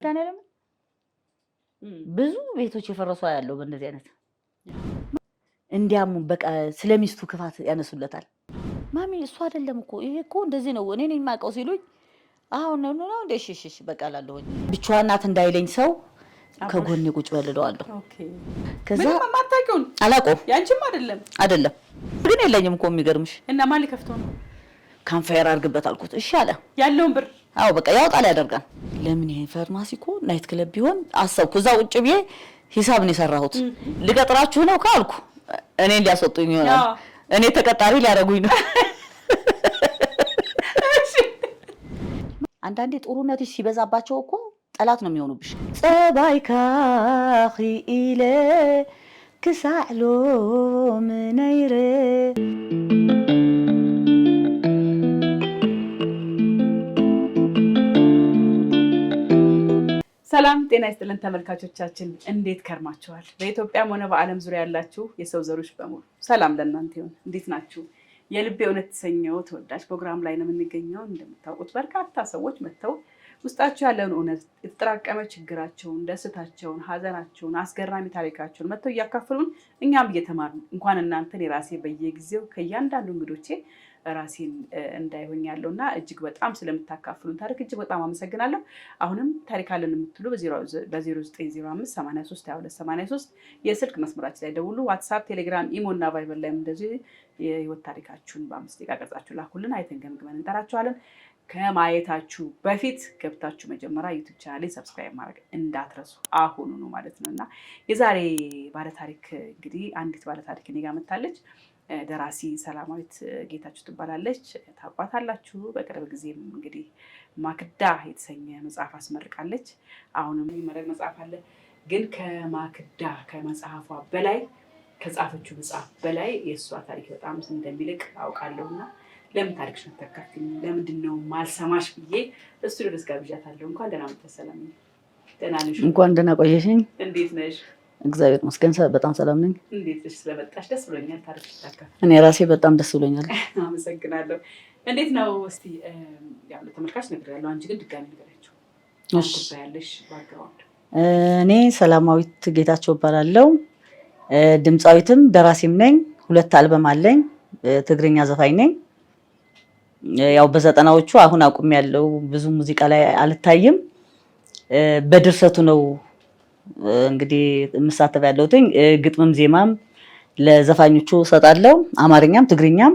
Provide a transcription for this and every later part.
ዳንኤልም ብዙ ቤቶች የፈረሱ ያለው በእንደዚህ አይነት እንዲያሙ በቃ ስለሚስቱ ክፋት ያነሱለታል። ማሚ እሱ አይደለም እኮ ይሄ እኮ እንደዚህ ነው እኔ ነኝ የማውቀው ሲሉኝ አሁን ነው እንደሽሽሽ በቃ ላለሁኝ ብቻዋን ናት እንዳይለኝ ሰው ከጎኔ ቁጭ በልለዋለሁ። ኦኬ ከዛ ማታውቂውን አላውቀውም። ያንቺም አይደለም ግን የለኝም እኮ የሚገርምሽ እና ማን ሊከፍተው ነው? ካንፋየር አድርግበት አልኩት። እሺ አለ። ያለውን ብር አዎ በቃ ያወጣል ያደርጋል። ለምን ይሄ ፋርማሲ እኮ ናይት ክለብ ቢሆን አሰብኩ። እዛ ውጭ ብዬ ሂሳብ ነው የሰራሁት። ልቀጥራችሁ ነው ካልኩ እኔ እንዲያስወጡኝ ይሆናል። እኔ ተቀጣሪ ሊያደርጉኝ ነው። አንዳንዴ ጥሩነትሽ ሲበዛባቸው እኮ ጠላት ነው የሚሆኑብሽ። ጸባይካ ኺኢለ ክሳዕሎ ምነይረ ሰላም ጤና ይስጥልን ተመልካቾቻችን፣ እንዴት ከርማችኋል? በኢትዮጵያም ሆነ በዓለም ዙሪያ ያላችሁ የሰው ዘሮች በሙሉ ሰላም ለእናንተ ይሁን። እንዴት ናችሁ? የልቤ እውነት የተሰኘው ተወዳጅ ፕሮግራም ላይ ነው የምንገኘው። እንደምታውቁት በርካታ ሰዎች መጥተው ውስጣቸው ያለውን እውነት የተጠራቀመ ችግራቸውን፣ ደስታቸውን፣ ሀዘናቸውን፣ አስገራሚ ታሪካቸውን መጥተው እያካፈሉን እኛም እየተማርን እንኳን እናንተን የራሴ በየጊዜው ከእያንዳንዱ እንግዶቼ ራሴን እንዳይሆን ያለውና እጅግ በጣም ስለምታካፍሉን ታሪክ እጅግ በጣም አመሰግናለሁ። አሁንም ታሪክ አለን የምትሉ በ0905832283 የስልክ መስመራችን ላይ ደውሉ። ዋትስአፕ፣ ቴሌግራም፣ ኢሞ እና ቫይበር ላይ እንደዚህ የህይወት ታሪካችሁን በ5 ደቂቃ ቀርጻችሁ ላኩልን። አይተን ገምግመን እንጠራችኋለን። ከማየታችሁ በፊት ገብታችሁ መጀመሪያ ዩቲዩብ ቻናሌን ሰብስክራይብ ማድረግ እንዳትረሱ አሁኑ ነው ማለት ነውና የዛሬ ባለታሪክ እንግዲህ አንዲት ባለታሪክ እኔ ጋር መጣለች። ደራሲ ሰላማዊት ጌታቸው ትባላለች። ታውቋታላችሁ። በቅርብ ጊዜም እንግዲህ ማክዳ የተሰኘ መጽሐፍ አስመርቃለች። አሁንም የሚመረቅ መጽሐፍ አለ። ግን ከማክዳ ከመጽሐፏ በላይ ከጻፈችው መጽሐፍ በላይ የእሷ ታሪክ በጣም እንደሚልቅ አውቃለሁና ለምን ታሪክሽ ተካፍኝ ለምንድን ነው ማልሰማሽ ብዬ ስቱዲዮ ድረስ ጋብዣታለሁ። እንኳን ደህና መጣሽ ሰላማዊት። ደህና ነሽ? እንኳን ደህና ቆየሽኝ። እንዴት ነሽ? እግዚአብሔር ይመስገን በጣም ሰላም ነኝ። እንዴት ነሽ? ስለመጣሽ ደስ ብሎኛል። ታሪክሽ ተካፍኝ እኔ ራሴ በጣም ደስ ብሎኛል። አመሰግናለሁ። እንዴት ነው? እስቲ ያው ለተመልካች ነግሬያለሁ። አንቺ ግን ድጋሚ ንገሪያቸው። እሺ ያለሽ ባክግራውንድ። እኔ ሰላማዊት ጌታቸው እባላለሁ። ድምፃዊትም ደራሲም ነኝ። 2 አልበም አለኝ። ትግርኛ ዘፋኝ ነኝ። ያው በ90ዎቹ አሁን አቁሜያለሁ። ብዙ ሙዚቃ ላይ አልታይም። በድርሰቱ ነው እንግዲህ የምሳተፍ ያለሁት። ግጥምም ዜማም ለዘፋኞቹ ሰጣለሁ። አማርኛም ትግርኛም።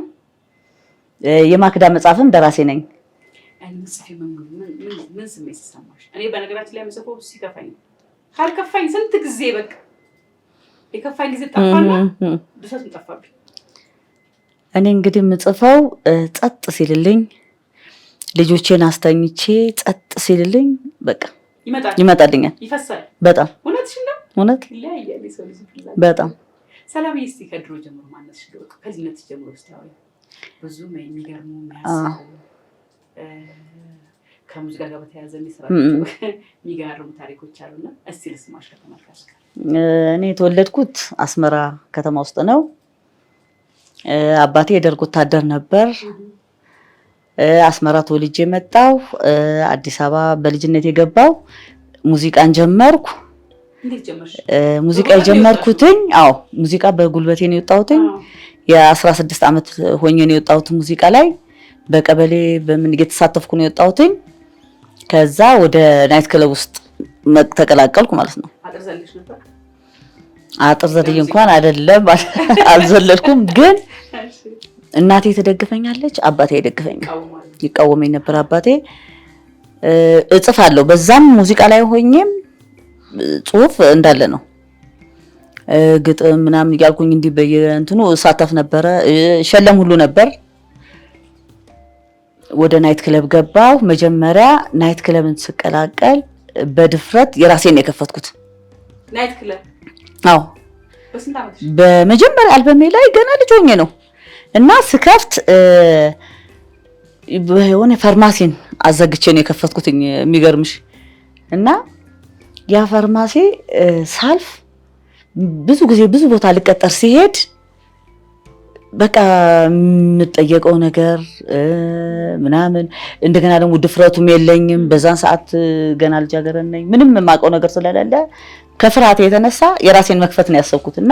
የማክዳ መጽሐፍም ደራሲ ነኝ። ምን ስሜት ሲሰማሽ? እኔ በነገራችን ላይ የምጽፈው ሲከፋኝ ነው። ካልከፋኝ ስንት ጊዜ በቃ የከፋኝ ጊዜ ጠፋና ድርሰቱን ጠፋብኝ። እኔ እንግዲህ የምጽፈው ጸጥ ሲልልኝ ልጆቼን አስተኝቼ ጸጥ ሲልልኝ በቃ ይመጣልኛል። ይፈሳል በጣም እውነት ይለያያል የሰው ልጅ በጣም። ሰላም እስቲ ከድሮ ጀምሮ ማነሽ ልወቅ ከልጅነትሽ ጀምሮ ስታወሪ ብዙ የሚገርሙ የሚያስቡ ከሙዚቃ ጋር በተያያዘ የሚሰራቸው የሚገርሙ ታሪኮች አሉና እስቲ ልስማሽ ከተመልካች ጋር። እኔ የተወለድኩት አስመራ ከተማ ውስጥ ነው። አባቴ የደርግ ወታደር ነበር። አስመራ ተወልጄ መጣሁ። አዲስ አበባ በልጅነት የገባው ሙዚቃን ጀመርኩ። እንዴት ጀመርሽ? ሙዚቃ የጀመርኩትኝ ሙዚቃ በጉልበቴ ነው የወጣሁትኝ። የ16 ዓመት ሆኜ ነው የወጣሁት ሙዚቃ ላይ በቀበሌ በምን እየተሳተፍኩ ነው የወጣሁትኝ። ከዛ ወደ ናይት ክለብ ውስጥ ተቀላቀልኩ ማለት ነው። አጥር ዘለሽ ነበር? አጥር ዘልዬ እንኳን አይደለም አልዘለልኩም። ግን እናቴ ትደግፈኛለች፣ አባቴ ይደግፈኛል። ይቃወመኝ ነበር አባቴ። እጽፋለሁ በዛም ሙዚቃ ላይ ሆኜም ጽሁፍ እንዳለ ነው። ግጥም ምናምን እያልኩኝ እንዲህ በየእንትኑ እሳተፍ ነበረ። ሸለም ሁሉ ነበር። ወደ ናይት ክለብ ገባሁ። መጀመሪያ ናይት ክለብን ስቀላቀል በድፍረት የራሴን የከፈትኩት ናይት ክለብ። በስንት ዓመትሽ? በመጀመሪያ አልበሜ ላይ ገና ልጅ ሆኜ ነው እና ስከፍት የሆነ ፋርማሲን አዘግቼ ነው የከፈትኩት። የሚገርምሽ እና ያ ፋርማሲ ሳልፍ ብዙ ጊዜ ብዙ ቦታ ልቀጠር ሲሄድ በቃ የምጠየቀው ነገር ምናምን እንደገና ደግሞ ድፍረቱም የለኝም። በዛን ሰዓት ገና ልጃገረድ ነኝ። ምንም የማውቀው ነገር ስለሌለ ከፍርሃት የተነሳ የራሴን መክፈት ነው ያሰብኩትና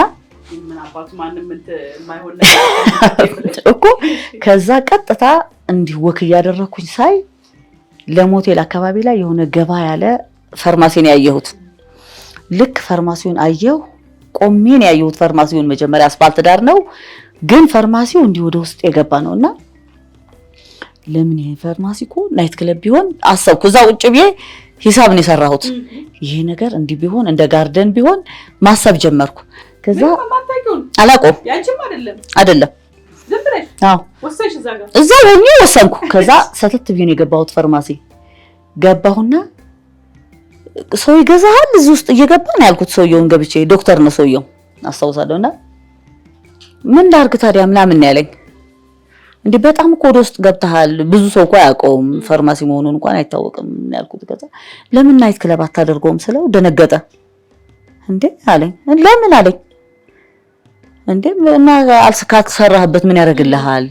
ምን አባቱ ማንንም የማይሆን እኮ ከዛ ቀጥታ እንዲህ ወክ እያደረኩኝ ሳይ ለሞቴል አካባቢ ላይ የሆነ ገባ ያለ ፋርማሲን ያየሁት። ልክ ፋርማሲውን አየሁ። ቆሜን ያየሁት ፋርማሲውን መጀመሪያ አስፋልት ዳር ነው፣ ግን ፋርማሲው እንዲህ ወደ ውስጥ የገባ ነውና ለምን ይሄ ፋርማሲ እኮ ናይት ክለብ ቢሆን አሰብኩ። እዛ ውጭ ብዬ ሂሳብ ነው የሰራሁት። ይሄ ነገር እንዲህ ቢሆን እንደ ጋርደን ቢሆን ማሰብ ጀመርኩ። ከዛ አላቆም ያንቺም አይደለም ዝም ብለሽ አዎ ወሰንሽ እዛ ሆኜ ወሰንኩ። ከዛ ሰተት ብዬ ነው የገባሁት ፋርማሲ። ገባሁና ሰው ይገዛሃል እዚህ ውስጥ እየገባ ነው ያልኩት። ሰውየውን ገብቼ ዶክተር ነው ሰውየው አስታውሳለሁና ምን ላድርግ ታዲያ ምናምን ያለኝ። እንዴ በጣም እኮ ወደ ውስጥ ገብተሃል፣ ብዙ ሰው እኮ አያውቀውም ፋርማሲ መሆኑን እንኳን አይታወቅም ያልኩት። ከዛ ለምን ናይት ክለብ አታደርገውም ስለው ደነገጠ። እንዴ አለኝ። ለምን አለኝ። እንዴ እና አልስካት ሰራህበት ምን ያደርግልሃል?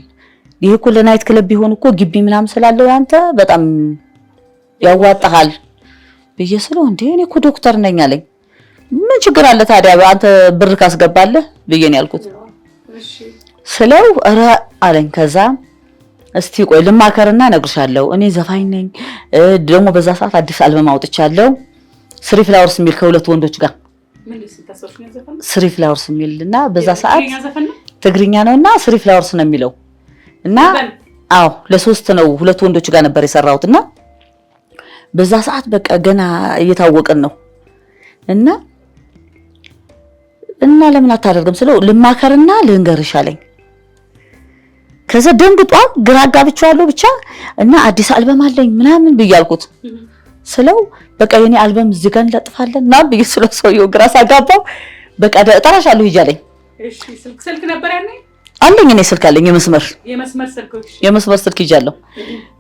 ይሄ እኮ ለናይት ክለብ ቢሆን እኮ ግቢ ምናምን ስላለው ያንተ በጣም ያዋጣሃል ብዬ ስለው እንዴ እኔ እኮ ዶክተር ነኝ አለኝ። ምን ችግር አለ ታዲያ አንተ ብር ካስገባለህ ብዬ ነው ያልኩት። ስለው ኧረ አለኝ። ከዛ እስቲ ቆይ ልማከርና እነግርሻለሁ፣ እኔ ዘፋኝ ነኝ ደግሞ በዛ ሰዓት አዲስ አልበም አውጥቻለሁ ስሪ ፍላወርስ የሚል ከሁለት ወንዶች ጋር ስሪ ፍላወርስ የሚልና በዛ ሰዓት ትግርኛ ነውና ስሪ ፍላወርስ ነው የሚለው እና አዎ ለሶስት ነው ሁለት ወንዶች ጋር ነበር የሰራሁትና በዛ ሰዓት በቃ ገና እየታወቀን ነው እና ለምን አታደርግም ስለው ልማከርና ልንገርሽ አለኝ። ከዛ ደንግጧል፣ ግራ ጋብቻለሁ ብቻ እና አዲስ አልበም አለኝ ምናምን ብያልኩት ስለው በቃ የኔ አልበም እዚህ ጋር እንለጥፋለን ና ብዬ ስለው ሰውየው ግራ ሳጋባው በቃ እጠራሻለሁ ይጃለኝ። እሺ ስልክ ነበር ያኔ አለኝ፣ እኔ ስልክ አለኝ የመስመር ስልክ ይጃለሁ።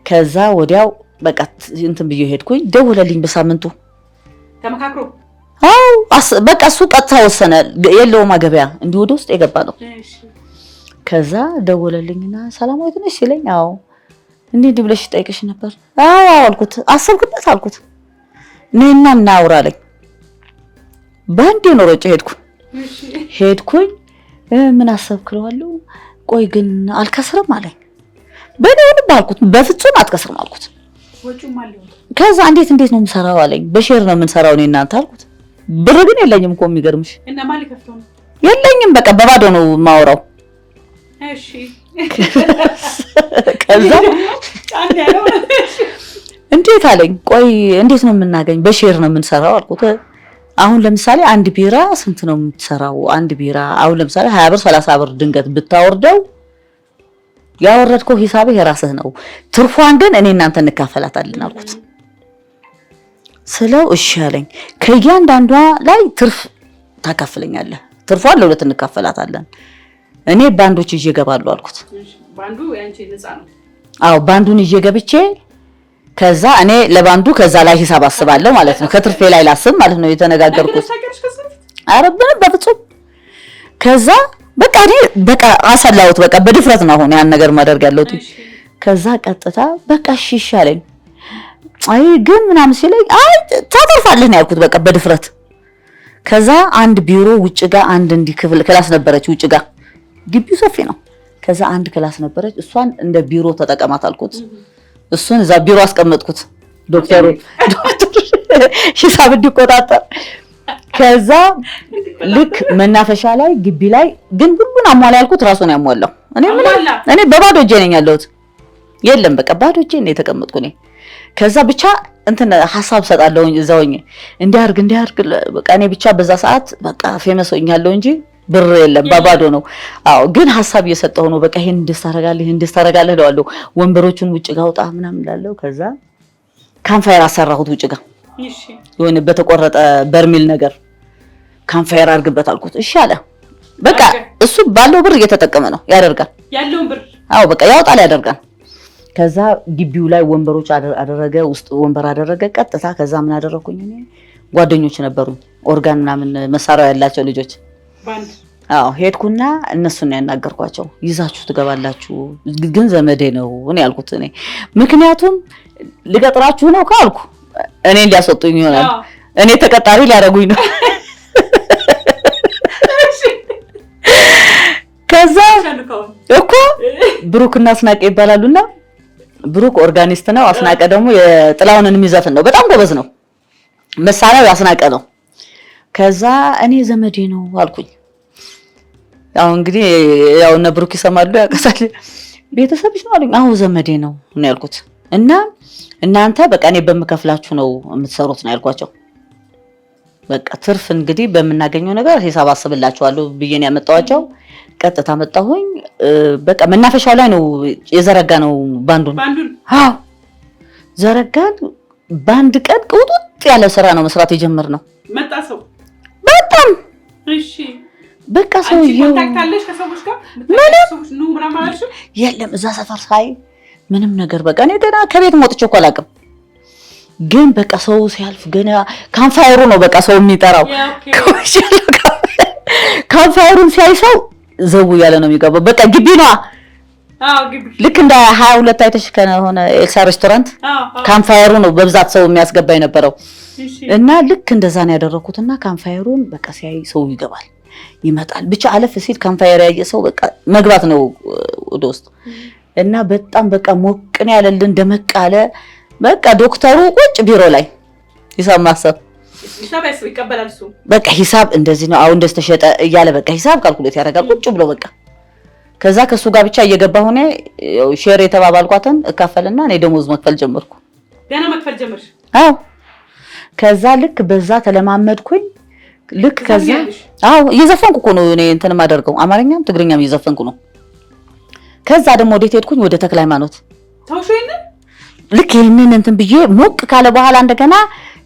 ከዛ ወዲያው በቃ እንትን ብዬ ሄድኩኝ። ደወለልኝ በሳምንቱ ተመካክሮ አው በቃ እሱ ቀጥታ ወሰነ። የለውም ገበያ እንዲህ ወደ ውስጥ የገባ ነው። ከዛ ደወለልኝና ሰላማዊት ነሽ ሲለኝ አዎ እንዴ ብለሽ ጠይቅሽ ነበር። አዎ አልኩት። አሰብኩበት አልኩት። ነይና እናውራ አለኝ። ባንዴ ነው ሮጬ ሄድኩኝ። ምን አሰብክለዋለሁ? ቆይ ግን አልከስርም አለኝ። በደውል ባልኩት በፍጹም አትከስርም አልኩት። ወጪም አለው። ከዛ እንዴት ነው የምሰራው አለኝ። በሼር ነው የምንሰራው እኔ እናንተ አልኩት። ብር ግን የለኝም እኮ የሚገርምሽ እና ማሊ ከፍተው ነው የለኝም፣ በቃ በባዶ ነው የማወራው። እሺ ከዛ እንዴት አለኝ። ቆይ እንዴት ነው የምናገኝ? በሼር ነው የምንሰራው አልኩት። አሁን ለምሳሌ አንድ ቢራ ስንት ነው የምትሰራው? አንድ ቢራ አሁን ለምሳሌ 20 ብር 30 ብር ድንገት ብታወርደው ያወረድከው ሂሳብህ የራስህ ነው። ትርፏን ግን እኔ እናንተ እንካፈላታለን አልኩት። ስለው እሺ አለኝ። ከእያንዳንዷ ላይ ትርፍ ታካፍለኛለህ፣ ትርፏን ለሁለት እንካፈላታለን። እኔ ባንዶች ይዤ እገባለሁ አልኩት። ባንዱ ያንቺ ነፃ ነው? አዎ ባንዱን ይዤ ገብቼ ከዛ እኔ ለባንዱ ከዛ ላይ ሂሳብ አስባለሁ ማለት ነው። ከትርፌ ላይ ላስብ ማለት ነው የተነጋገርኩት። አረብን በፍጹም ከዛ በቃ እኔ በቃ አሰላውት በቃ በድፍረት ነው አሁን ያን ነገር ማድረግ ያለሁት። ከዛ ቀጥታ በቃ እሺ ይሻለኝ አይ ግን ምናምን ሲለኝ አይ ታተርፋለህ ነው ያልኩት በቃ በድፍረት። ከዛ አንድ ቢሮ ውጭ ጋር አንድ እንዲህ ክላስ ነበረች ውጭ ጋር፣ ግቢው ሰፊ ነው። ከዛ አንድ ክላስ ነበረች፣ እሷን እንደ ቢሮ ተጠቀማት አልኩት። እሱን እዛ ቢሮ አስቀመጥኩት ዶክተር ሂሳብ እንዲቆጣጠር። ከዛ ልክ መናፈሻ ላይ ግቢ ላይ ግን ሁሉን አሟላ ያልኩት ራሱ ነው ያሟላው። እኔ በባዶ እጄ ነኝ ያለሁት። የለም በቃ ባዶ እጄ ነው የተቀመጥኩ እኔ። ከዛ ብቻ እንትን ሐሳብ ሰጣለሁኝ እዛውኝ እንዲያርግ በቃ እኔ ብቻ በዛ ሰዓት በቃ ፌመስ ሆኛለሁ እንጂ ብር የለም ባባዶ ነው። አዎ ግን ሐሳብ እየሰጠው ነው በቃ ይሄን እንድታረጋለህ እለዋለሁ። ወንበሮቹን ውጭ ጋር አውጣ ምናምን እላለሁ። ከዛ ካምፋየር አሰራሁት ውጭ ጋር የሆነ በተቆረጠ በርሚል ነገር ካምፋየር አድርግበት አልኩት። እሺ አለ። በቃ እሱ ባለው ብር እየተጠቀመ ነው ያደርጋል። ያለውን ብር አዎ በቃ ያወጣል ያደርጋል። ከዛ ግቢው ላይ ወንበሮች አደረገ፣ ውስጥ ወንበር አደረገ ቀጥታ። ከዛ ምን አደረኩኝ እኔ ጓደኞች ነበሩ ኦርጋን ምናምን መሳሪያ ያላቸው ልጆች አዎ ሄድኩና እነሱን ያናገርኳቸው ይዛችሁ ትገባላችሁ ግን ዘመዴ ነው እኔ ያልኩት እኔ ምክንያቱም ልቀጥራችሁ ነው ካልኩ እኔን ሊያስወጡኝ ይሆናል እኔ ተቀጣሪ ሊያደርጉኝ ነው ከዛ እኮ ብሩክና አስናቀ ይባላሉና ብሩክ ኦርጋኒስት ነው አስናቀ ደግሞ የጥላውንን የሚዘፍን ነው በጣም ጎበዝ ነው መሳሪያው ያስናቀ ነው ከዛ እኔ ዘመዴ ነው አልኩኝ ያው እንግዲህ ያው እነ ብሩክ ይሰማሉ ያቀሳል ቤተሰብሽ ነው አሉኝ አዎ ዘመዴ ነው ነው ያልኩት እና እናንተ በቃ እኔ በመከፍላችሁ ነው የምትሰሩት ነው ያልኳቸው በቃ ትርፍ እንግዲህ በመናገኘው ነገር ሂሳብ አስብላችኋለሁ ብዬን ያመጣዋቸው ቀጥታ መጣሁኝ በቃ መናፈሻው ላይ ነው የዘረጋ ነው ባንዱን አዎ ዘረጋን ባንድ ቀን ቁጥጥ ያለ ስራ ነው መስራት የጀመርነው መጣ ሰው በጣም እሺ በቃ ሰው ኮንታክት አለሽ ከሰዎች ጋር ሰዎች ነው ምናምን አላልሽ የለም እዛ ሰፈር ሳይ ምንም ነገር በቃ እኔ ገና ከቤት ሞጥቼ እኮ አላውቅም ግን በቃ ሰው ሲያልፍ ገና ካምፋየሩ ነው በቃ ሰው የሚጠራው ካምፋየሩን ሲያይ ሰው ዘው ያለ ነው የሚገባው በቃ ግቢ ነው ግቢ ልክ እንደ 22 አይተሽ ከሆነ ኤልሳ ሬስቶራንት ካምፋየሩ ነው በብዛት ሰው የሚያስገባ የነበረው እና ልክ እንደዛ ነው ያደረኩትና ካምፋየሩን በቃ ሲያይ ሰው ይገባል ይመጣል ብቻ አለፍ ሲል ካምፋየር ያየ ሰው በቃ መግባት ነው ወደ ውስጥ እና በጣም በቃ ሞቅን ያለልን ደመቃለ በቃ ዶክተሩ ቁጭ ቢሮ ላይ ሂሳብ ማሰብ ሂሳብ ይቀበላል እሱ በቃ ሂሳብ እንደዚህ ነው አሁን እንደዚህ ተሸጠ እያለ በቃ ሂሳብ ካልኩሌት ያደርጋል ቁጭ ብሎ በቃ ከዛ ከሱ ጋር ብቻ እየገባሁ እኔ ሼር የተባባልኳትን እካፈልና እኔ ደሞዝ መክፈል ጀመርኩ ገና መክፈል ጀመርሽ አዎ ከዛ ልክ በዛ ተለማመድኩኝ ልክ ከዛ አዎ እየዘፈንኩ እኮ ነው እኔ እንትን ማደርገው አማርኛም ትግርኛም እየዘፈንኩ ነው ከዛ ደግሞ ወዴት ሄድኩኝ ወደ ተክለ ሃይማኖት ታውሽኝ ልክ ይሄንን እንትን ብዬ ሞቅ ካለ በኋላ እንደገና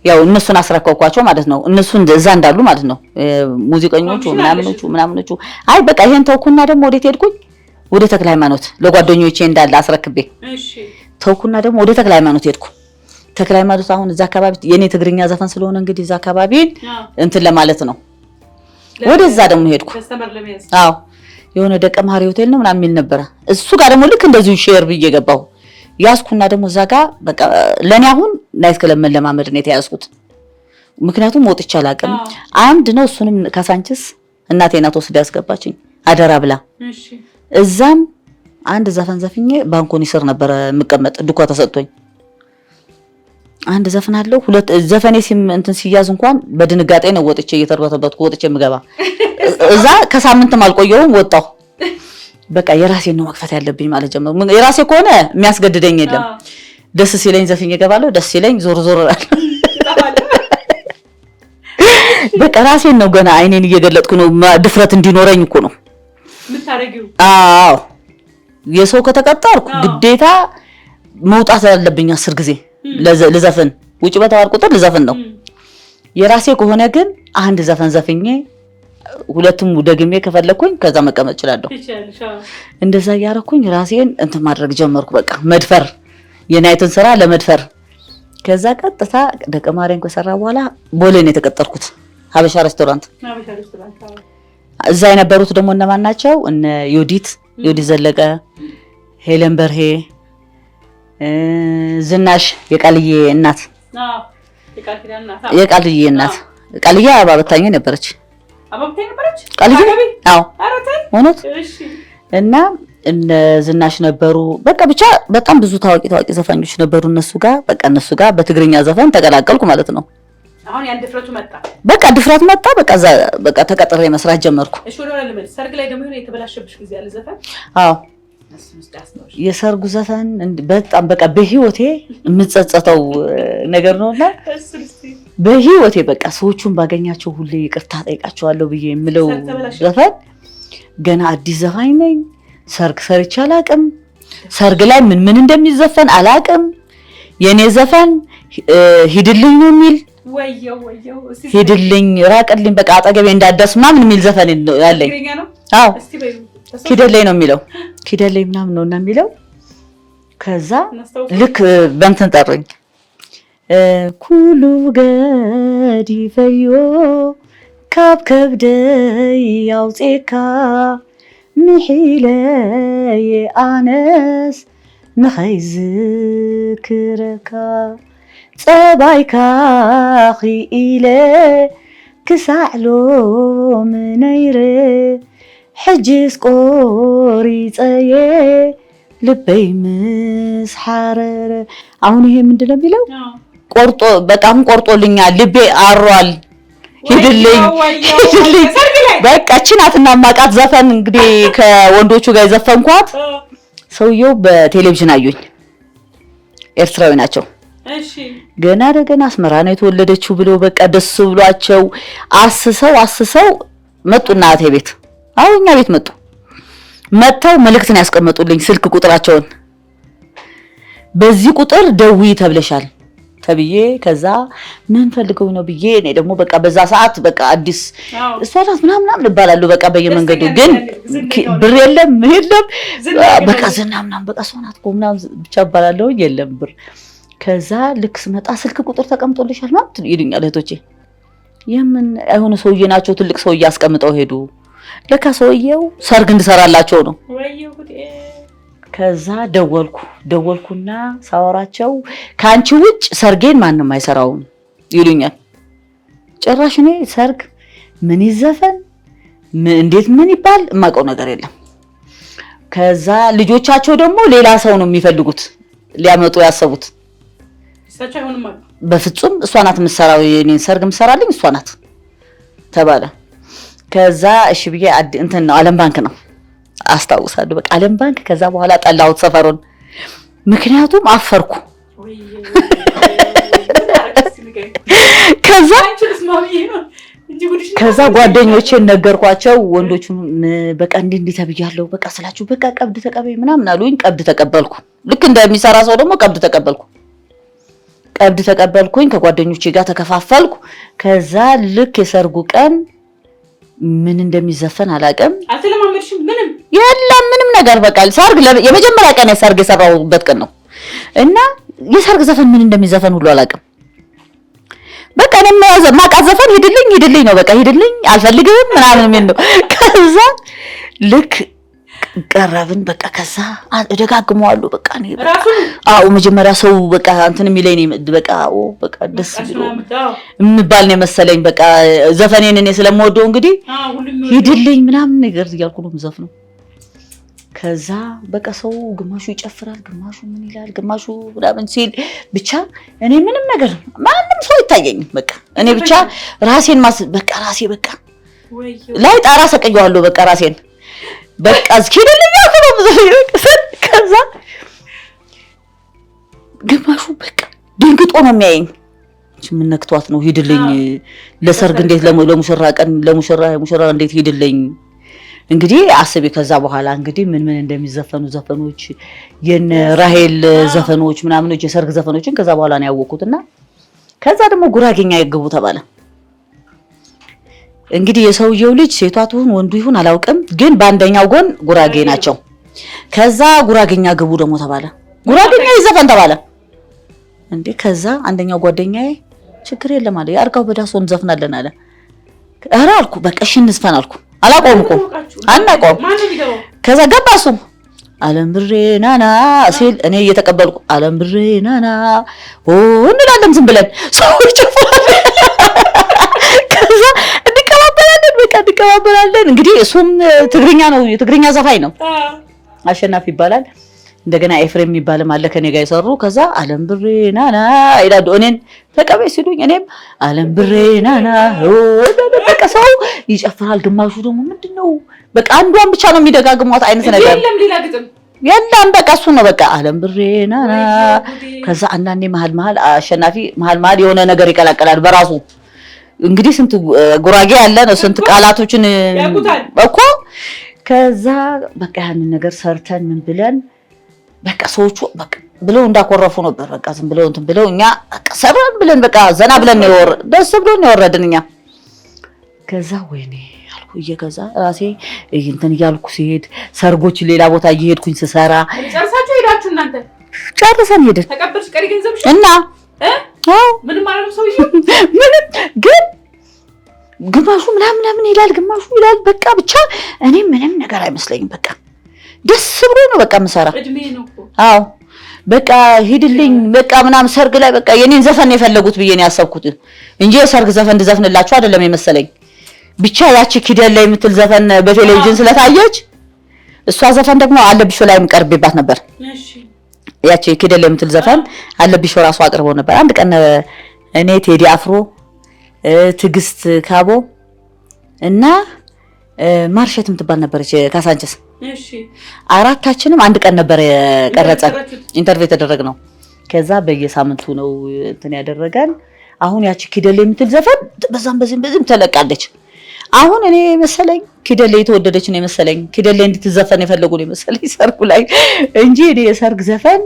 ያው እነሱን አስረከውኳቸው ማለት ነው እነሱ እዛ እንዳሉ ማለት ነው ሙዚቀኞቹ ምናምኖቹ አይ በቃ ይሄን ተውኩና ደግሞ ወዴት ሄድኩኝ ወደ ተክለ ሃይማኖት ለጓደኞቼ እንዳለ አስረክቤ እሺ ተውኩና ደግሞ ወደ ተክለ ሃይማኖት ሄድኩ ተክለ ሃይማኖት አሁን እዛ አካባቢ የኔ ትግርኛ ዘፈን ስለሆነ እንግዲህ እዛ አካባቢ እንትን ለማለት ነው ወደዛ ደግሞ ሄድኩ አዎ የሆነ ደቀ ማሪ ሆቴል ነው ምናምን የሚል ነበር እሱ ጋር ደግሞ ልክ እንደዚሁ ሼር ብዬ ገባሁ ያስኩና ደግሞ እዛ ጋር በቃ ለኔ አሁን ናይት ክለብ ለማመድ ነው የተያዝኩት ምክንያቱም ወጥቼ አላውቅም አንድ ነው እሱንም ካሳንችስ እናቴ ናት ወስዳ ያስገባችኝ አደራ ብላ እሺ እዛም አንድ ዘፈን ዘፍኜ ባንኮኒ ስር ነበር የምቀመጥ ድኳ ተሰጥቶኝ አንድ ዘፈን አለው ሁለት ዘፈኔ እንትን ሲያዝ እንኳን በድንጋጤ ነው ወጥቼ እየተርበተበትኩ ወጥቼ ምገባ እዛ ከሳምንትም አልቆየውም ወጣሁ በቃ የራሴ ነው መክፈት ያለብኝ ማለት ጀመርኩ የራሴ ከሆነ የሚያስገድደኝ የለም ደስ ሲለኝ ዘፍኜ ገባለሁ ደስ ሲለኝ ዞር ዞር በቃ ራሴን ነው ገና አይኔን እየገለጥኩ ነው ድፍረት እንዲኖረኝ እኮ ነው ምታረጊው አዎ የሰው ከተቀጣርኩ ግዴታ መውጣት ያለብኝ 10 ጊዜ ለዘፈን ውጪ በተዋር ቁጥር ለዘፈን ነው የራሴ ከሆነ ግን አንድ ዘፈን ዘፍኜ ሁለቱም ደግሜ ከፈለኩኝ ከዛ መቀመጥ እችላለሁ እንደዛ ያረኩኝ ራሴን እንትን ማድረግ ጀመርኩ በቃ መድፈር የናይትን ስራ ለመድፈር ከዛ ቀጥታ ደቀ ማርያም ከሰራ በኋላ ቦሌ ነው የተቀጠርኩት ሀበሻ ሬስቶራንት እዛ የነበሩት ደግሞ እነማን ናቸው እነ ዮዲት ዘለቀ ሄለን በርሄ ዝናሽ የቃልዬ እናት የቃልዬ እናት ቃልዬ አባበታኝ ነበረች ቃልዬ አዎ ሆኖት እና እነ ዝናሽ ነበሩ በቃ ብቻ በጣም ብዙ ታዋቂ ዘፋኞች ነበሩ እነሱ ጋር በቃ እነሱ ጋር በትግርኛ ዘፈን ተቀላቀልኩ ማለት ነው አሁን ያን ድፍረቱ መጣ በቃ ድፍረት መጣ በቃ ተቀጥሬ መስራት ጀመርኩ እሺ ወደ ለምን ሰርግ ላይ ደግሞ የሆነ የተበላሸብሽ ጊዜ ያለ ዘፈን አዎ የሰርጉ ዘፈን በጣም በቃ በህይወቴ የምጸጸተው ነገር ነውና በህይወቴ በቃ ሰዎቹን ባገኛቸው ሁሌ ይቅርታ ጠይቃቸዋለሁ ብዬ የምለው ዘፈን ገና አዲስ ዘፋኝ ነኝ ሰርግ ሰርቼ አላውቅም ሰርግ ላይ ምን እንደሚዘፈን አላውቅም የኔ ዘፈን ሂድልኝ ነው የሚል ወየው ሂድልኝ ራቅልኝ በቃ አጠገቤ እንዳደስ ምናምን የሚል ዘፈን ያለኝ አዎ ኪደለይ ነው የሚለው ኪደለይ ምናምን ነውና የሚለው ከዛ ልክ በእንትን ጠሩኝ ኩሉ ገዲ ፈዮ ካብ ከብደይ ያውፅካ ምሒለየ ኣነስ ንኸይዝክረካ ፀባይካ ኺኢለ ክሳዕሎም ነይረ ሕጅስ ቆሪፀየ ልበይ ምስ ሓረረ። አሁን ይሄ ምንድን ነው የሚለው? ቆርጦ በቃም ቆርጦልኛል፣ ልቤ አሯል፣ ሂድልኝ በቃ ችናትና ማቃት ዘፈን እንግዲህ ከወንዶቹ ጋር የዘፈንኳት ሰውየው በቴሌቪዥን አዩኝ። ኤርትራዊ ናቸው። እሺ ገና ደገና አስመራ ነው የተወለደችው ብሎ በቃ ደስ ብሏቸው አስሰው መጡና አቴ ቤት አሁኛ ቤት መጥተው መልእክትን ያስቀመጡልኝ ስልክ ቁጥራቸውን በዚህ ቁጥር ደውይ ተብለሻል ተብዬ ከዛ ምን ፈልገው ነው ብዬ እኔ ደግሞ በቃ በዛ ሰዓት በቃ አዲስ እሷላት ምናምን ልባላለሁ በቃ በየመንገዱ ግን ብር የለም በቃ ዝናምና በቃ ሶናት ቆምና ብቻ ባላለሁ የለም ብር። ከዛ ልክ ስመጣ ስልክ ቁጥር ተቀምጦልሻል ማለት ይሉኛል እህቶቼ። የምን አይሆነ ሰውዬ ናቸው ትልቅ ሰውዬ አስቀምጠው ሄዱ። ለካ ሰውዬው ሰርግ እንድሰራላቸው ነው። ከዛ ደወልኩና ሳወራቸው ካንቺ ውጭ ሰርጌን ማንም አይሰራውም ይሉኛል። ጭራሽ እኔ ሰርግ ምን ይዘፈን እንዴት ምን ይባል የማውቀው ነገር የለም። ከዛ ልጆቻቸው ደግሞ ሌላ ሰው ነው የሚፈልጉት ሊያመጡ ያሰቡት። በፍጹም እሷ ናት የምትሰራው የኔን ሰርግ የምትሰራልኝ እሷ ናት ተባለ። ከዛ እሺ ብዬ እንትን ነው ዓለም ባንክ ነው አስታውሳለሁ። በቃ ዓለም ባንክ ከዛ በኋላ ጠላሁት ሰፈሩን፣ ምክንያቱም አፈርኩ። ከዛ ጓደኞቼን ነገርኳቸው ወንዶቹን በቃ እንዲህ ተብያለሁ በቃ ስላችሁ በቃ ቀብድ ተቀበይ ምናምን አሉኝ። ቀብድ ተቀበልኩ። ልክ እንደሚሰራ ሰው ደግሞ ቀብድ ተቀበልኩኝ። ከጓደኞቼ ጋር ተከፋፈልኩ። ከዛ ልክ የሰርጉ ቀን ምን እንደሚዘፈን አላውቅም። አትለማመድሽም? ምንም ነገር በቃ ሰርግ የመጀመሪያ ቀን የሰርግ የሰራሁበት ቀን ነው እና የሰርግ ዘፈን ምን እንደሚዘፈን ሁሉ አላውቅም። በቃ እኔም ማቃት ዘፈን ሂድልኝ ነው በቃ ሂድልኝ አልፈልግም ምናምን ምን ነው። ከዛ ልክ ቀረብን በቃ ከዛ እደጋግመዋለሁ በቃ እኔ አው መጀመሪያ ሰው በቃ እንትን የሚለኝ በቃ በቃ ደስ ብሎ የምባል ነው መሰለኝ። በቃ ዘፈኔን እኔ ስለምወደው እንግዲህ ሂድልኝ ምናምን ነገር እያልኩ ነው የምዘፍነው። ከዛ በቃ ሰው ግማሹ ይጨፍራል፣ ግማሹ ምን ይላል፣ ግማሹ ምናምን ሲል ብቻ እኔ ምንም ነገር ማንም ሰው አይታየኝም። በቃ እኔ ብቻ ራሴን በቃ ራሴ በቃ ላይ ጣራ ሰቀየዋለሁ በቃ ራሴን በቃ እስኪደልኝ ያለው ከዛ ግማሹ በቃ ድንግጦ ነው የሚያየኝ። ምን ነክቷት ነው ሂድልኝ ለሰርግ እንዴት ለሙሽራ ቀን ለሙሽራ እንዴት ሂድልኝ እንግዲህ አስቤ። ከዛ በኋላ እንግዲህ ምን እንደሚዘፈኑ ዘፈኖች የነ ራሄል ዘፈኖች ምናምኖች የሰርግ ዘፈኖችን ከዛ በኋላ ነው ያወቁትና ከዛ ደግሞ ጉራጌኛ ይገቡ ተባለ። እንግዲህ የሰውየው ልጅ ሴቷ ትሁን ወንዱ ይሁን አላውቅም፣ ግን በአንደኛው ጎን ጉራጌ ናቸው። ከዛ ጉራጌኛ ግቡ ደግሞ ተባለ። ጉራጌኛ ይዘፈን ተባለ እንዴ። ከዛ አንደኛው ጓደኛዬ ችግር የለም አለ ያርጋው በዳሶን ዘፍናለን አለ። ኧረ አልኩ በቃ እሺ እንዝፈን አልኩ። አላቆምኩም አናቆም። ከዛ ገባሱ ዓለም ብሬ ናና ሲል እኔ እየተቀበልኩ ዓለም ብሬ ናና እንላለን ዝም ብለን ሰዎች ጨፍራለን። ከዛ እንቀባበላለን እንግዲህ እሱም ትግርኛ ነው የትግርኛ ዘፋኝ ነው አሸናፊ ይባላል። እንደገና ኤፍሬም የሚባልም አለ ከኔ ጋር የሰሩ። ከዛ ዓለም ብሬ ናና ይላሉ እኔን ተቀበይ ሲሉኝ እኔም ዓለም ብሬ ናና በቃ ሰው ይጨፍራል። ግማሹ ደግሞ ምንድነው በቃ አንዷን ብቻ ነው የሚደጋግሟት አይነት ነገር የለም በቃ እሱ ነው በቃ ዓለም ብሬ ናና። ከዛ አንዳንዴ መሀል አሸናፊ መሀል የሆነ ነገር ይቀላቀላል በራሱ እንግዲህ ስንት ጉራጌ ያለ ነው ስንት ቃላቶችን እኮ። ከዛ በቃ ያንን ነገር ሰርተን ምን ብለን በቃ ሰዎቹ በቃ ብለው እንዳኮረፉ ነበር። በቃ ዝም ብለው እንትን ብለው እኛ ሰራን ብለን በቃ ዘና ብለን ነው ደስ ብሎን ነው ወረድን እኛ። ከዛ ወይኔ አልኩ እየገዛ ራሴ እንትን እያልኩ ሲሄድ ሰርጎች ሌላ ቦታ እየሄድኩኝ ስሰራ ጨርሳችሁ ሄዳችሁ እናንተ ጨርሰን ሄድን ተቀበልሽ ቀሪ ገንዘብሽ እና ምንም ማለት ነው ሰውዬ ምንም ግን ግማሹ ምናምን ይላል ግማሹ ይላል። በቃ ብቻ እኔ ምንም ነገር አይመስለኝም። በቃ ደስ ብሎ ነው በቃ መሰራ። አዎ በቃ ሂድልኝ በቃ ምናምን ሰርግ ላይ በቃ የኔን ዘፈን የፈለጉት ብዬ ነው ያሰብኩት እንጂ የሰርግ ዘፈን እንድዘፍንላችሁ አይደለም የመሰለኝ። ብቻ ያቺ ኪደል ላይ የምትል ዘፈን በቴሌቪዥን ስለታየች እሷ ዘፈን ደግሞ አለብሽ ላይ ቀርቤባት ነበር። እሺ ያቺ ኪደል ላይ የምትል ዘፈን አለብሽ ራሱ አቅርቦ ነበር። አንድ ቀን እኔ ቴዲ አፍሮ ትግስት ካቦ እና ማርሸት የምትባል ነበረች ካሳንችስ። እሺ አራታችንም አንድ ቀን ነበር የቀረጸን ኢንተርቪው የተደረግነው። ከዛ በየሳምንቱ ነው እንትን ያደረገን። አሁን ያቺ ኪደል የምትል ዘፈን በዛም ተለቃለች። አሁን እኔ መሰለኝ ኪደል የተወደደች ነው መሰለኝ። ኪደል እንድትዘፈን የፈለጉ ነው መሰለኝ ሰርጉ ላይ እንጂ እኔ የሰርግ ዘፈን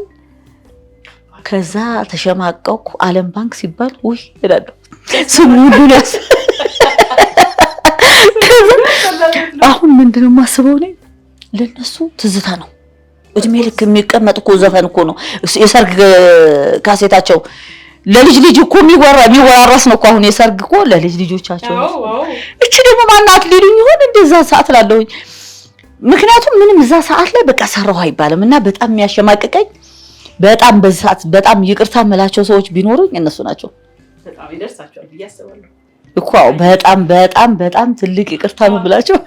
ከዛ ተሸማቀቅኩ። ዓለም ባንክ ሲባል ውይ እላለሁ ስሙ ሁሉ ያስ አሁን ምንድነው የማስበው እኔ ለነሱ ትዝታ ነው። እድሜ ልክ የሚቀመጥ እኮ ዘፈን እኮ ነው የሰርግ ካሴታቸው። ለልጅ ልጅ እኮ የሚወራረስ ነው እኮ አሁን የሰርግ እኮ ለልጅ ልጆቻቸው። እቺ ደግሞ ማናት ሊሉኝ ይሆን እንደዛ ሰዓት ላለሁኝ። ምክንያቱም ምንም እዛ ሰዓት ላይ በቃ ሰራው አይባልም እና በጣም የሚያሸማቅቀኝ በጣም በሰዓት በጣም ይቅርታ መላቸው ሰዎች ቢኖሩኝ እነሱ ናቸው። በጣም ይደርሳቸዋል ብዬ አስባለሁ እኮ በጣም ትልቅ ይቅርታ መብላቸው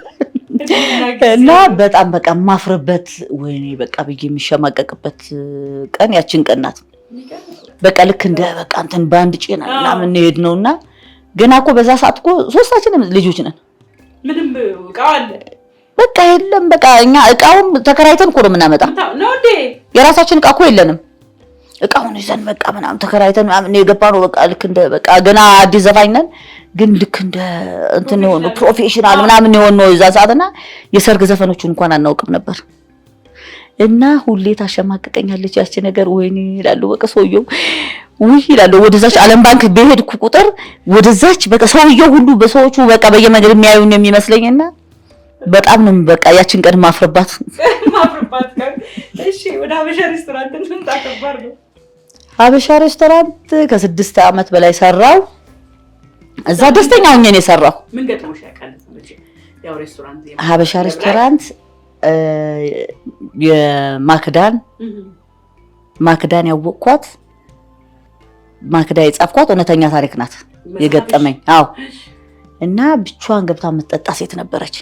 እና በጣም በቃ ማፍርበት ወይኔ በቃ ብዬ የሚሸማቀቅበት ቀን ያችን ቀን ናት። በቃ ልክ እንደ በቃ እንትን ባንድ ጭና ምናምን እንሄድ ነውና ገና እኮ በዛ ሰዓት እኮ ሶስታችንም ልጆች ነን። ምንም እቃው አለ በቃ የለም በቃ እኛ እቃውን ተከራይተን እኮ ነው የምናመጣ ነው እንዴ የራሳችን እቃ እኮ የለንም። እቃውን ይዘን በቃ ምናምን ተከራይተን ምናምን የገባነው በቃ ልክ እንደ በቃ ገና አዲስ ዘፋኝ ነን ግን ልክ እንደ እንትን ነው ፕሮፌሽናል ምናምን ነው ይዛ ሰዓትና የሰርግ ዘፈኖቹን እንኳን አናውቅም ነበር። እና ሁሌ ታሸማቀቀኛለች ያቺ ነገር። ወይኔ ይላሉ በቃ ሰውየው ውይ ይላሉ። ወደዛች ዓለም ባንክ በሄድኩ ቁጥር ወደዛች በቃ ሰውየው ሁሉ በሰዎቹ በቃ በየመንገድ የሚያዩኝ የሚመስለኝና በጣም ነው በቃ ያቺን ቀን ማፍረባት ቀን። እሺ ወደ ሀበሻ ሬስቶራንት እንትን ታከባር ነው። ሀበሻ ሬስቶራንት ከ6 ዓመት በላይ ሰራው። እዛ ደስተኛ ሆኜ ነው የሰራው። ምን ገጥሞሽ ያውቃል? ያው ሬስቶራንት ሀበሻ ሬስቶራንት ማክዳን ያወቅኳት ማክዳ የጻፍኳት እውነተኛ ታሪክ ናት የገጠመኝ። አዎ እና ብቻዋን ገብታ የምትጠጣ ሴት ነበረች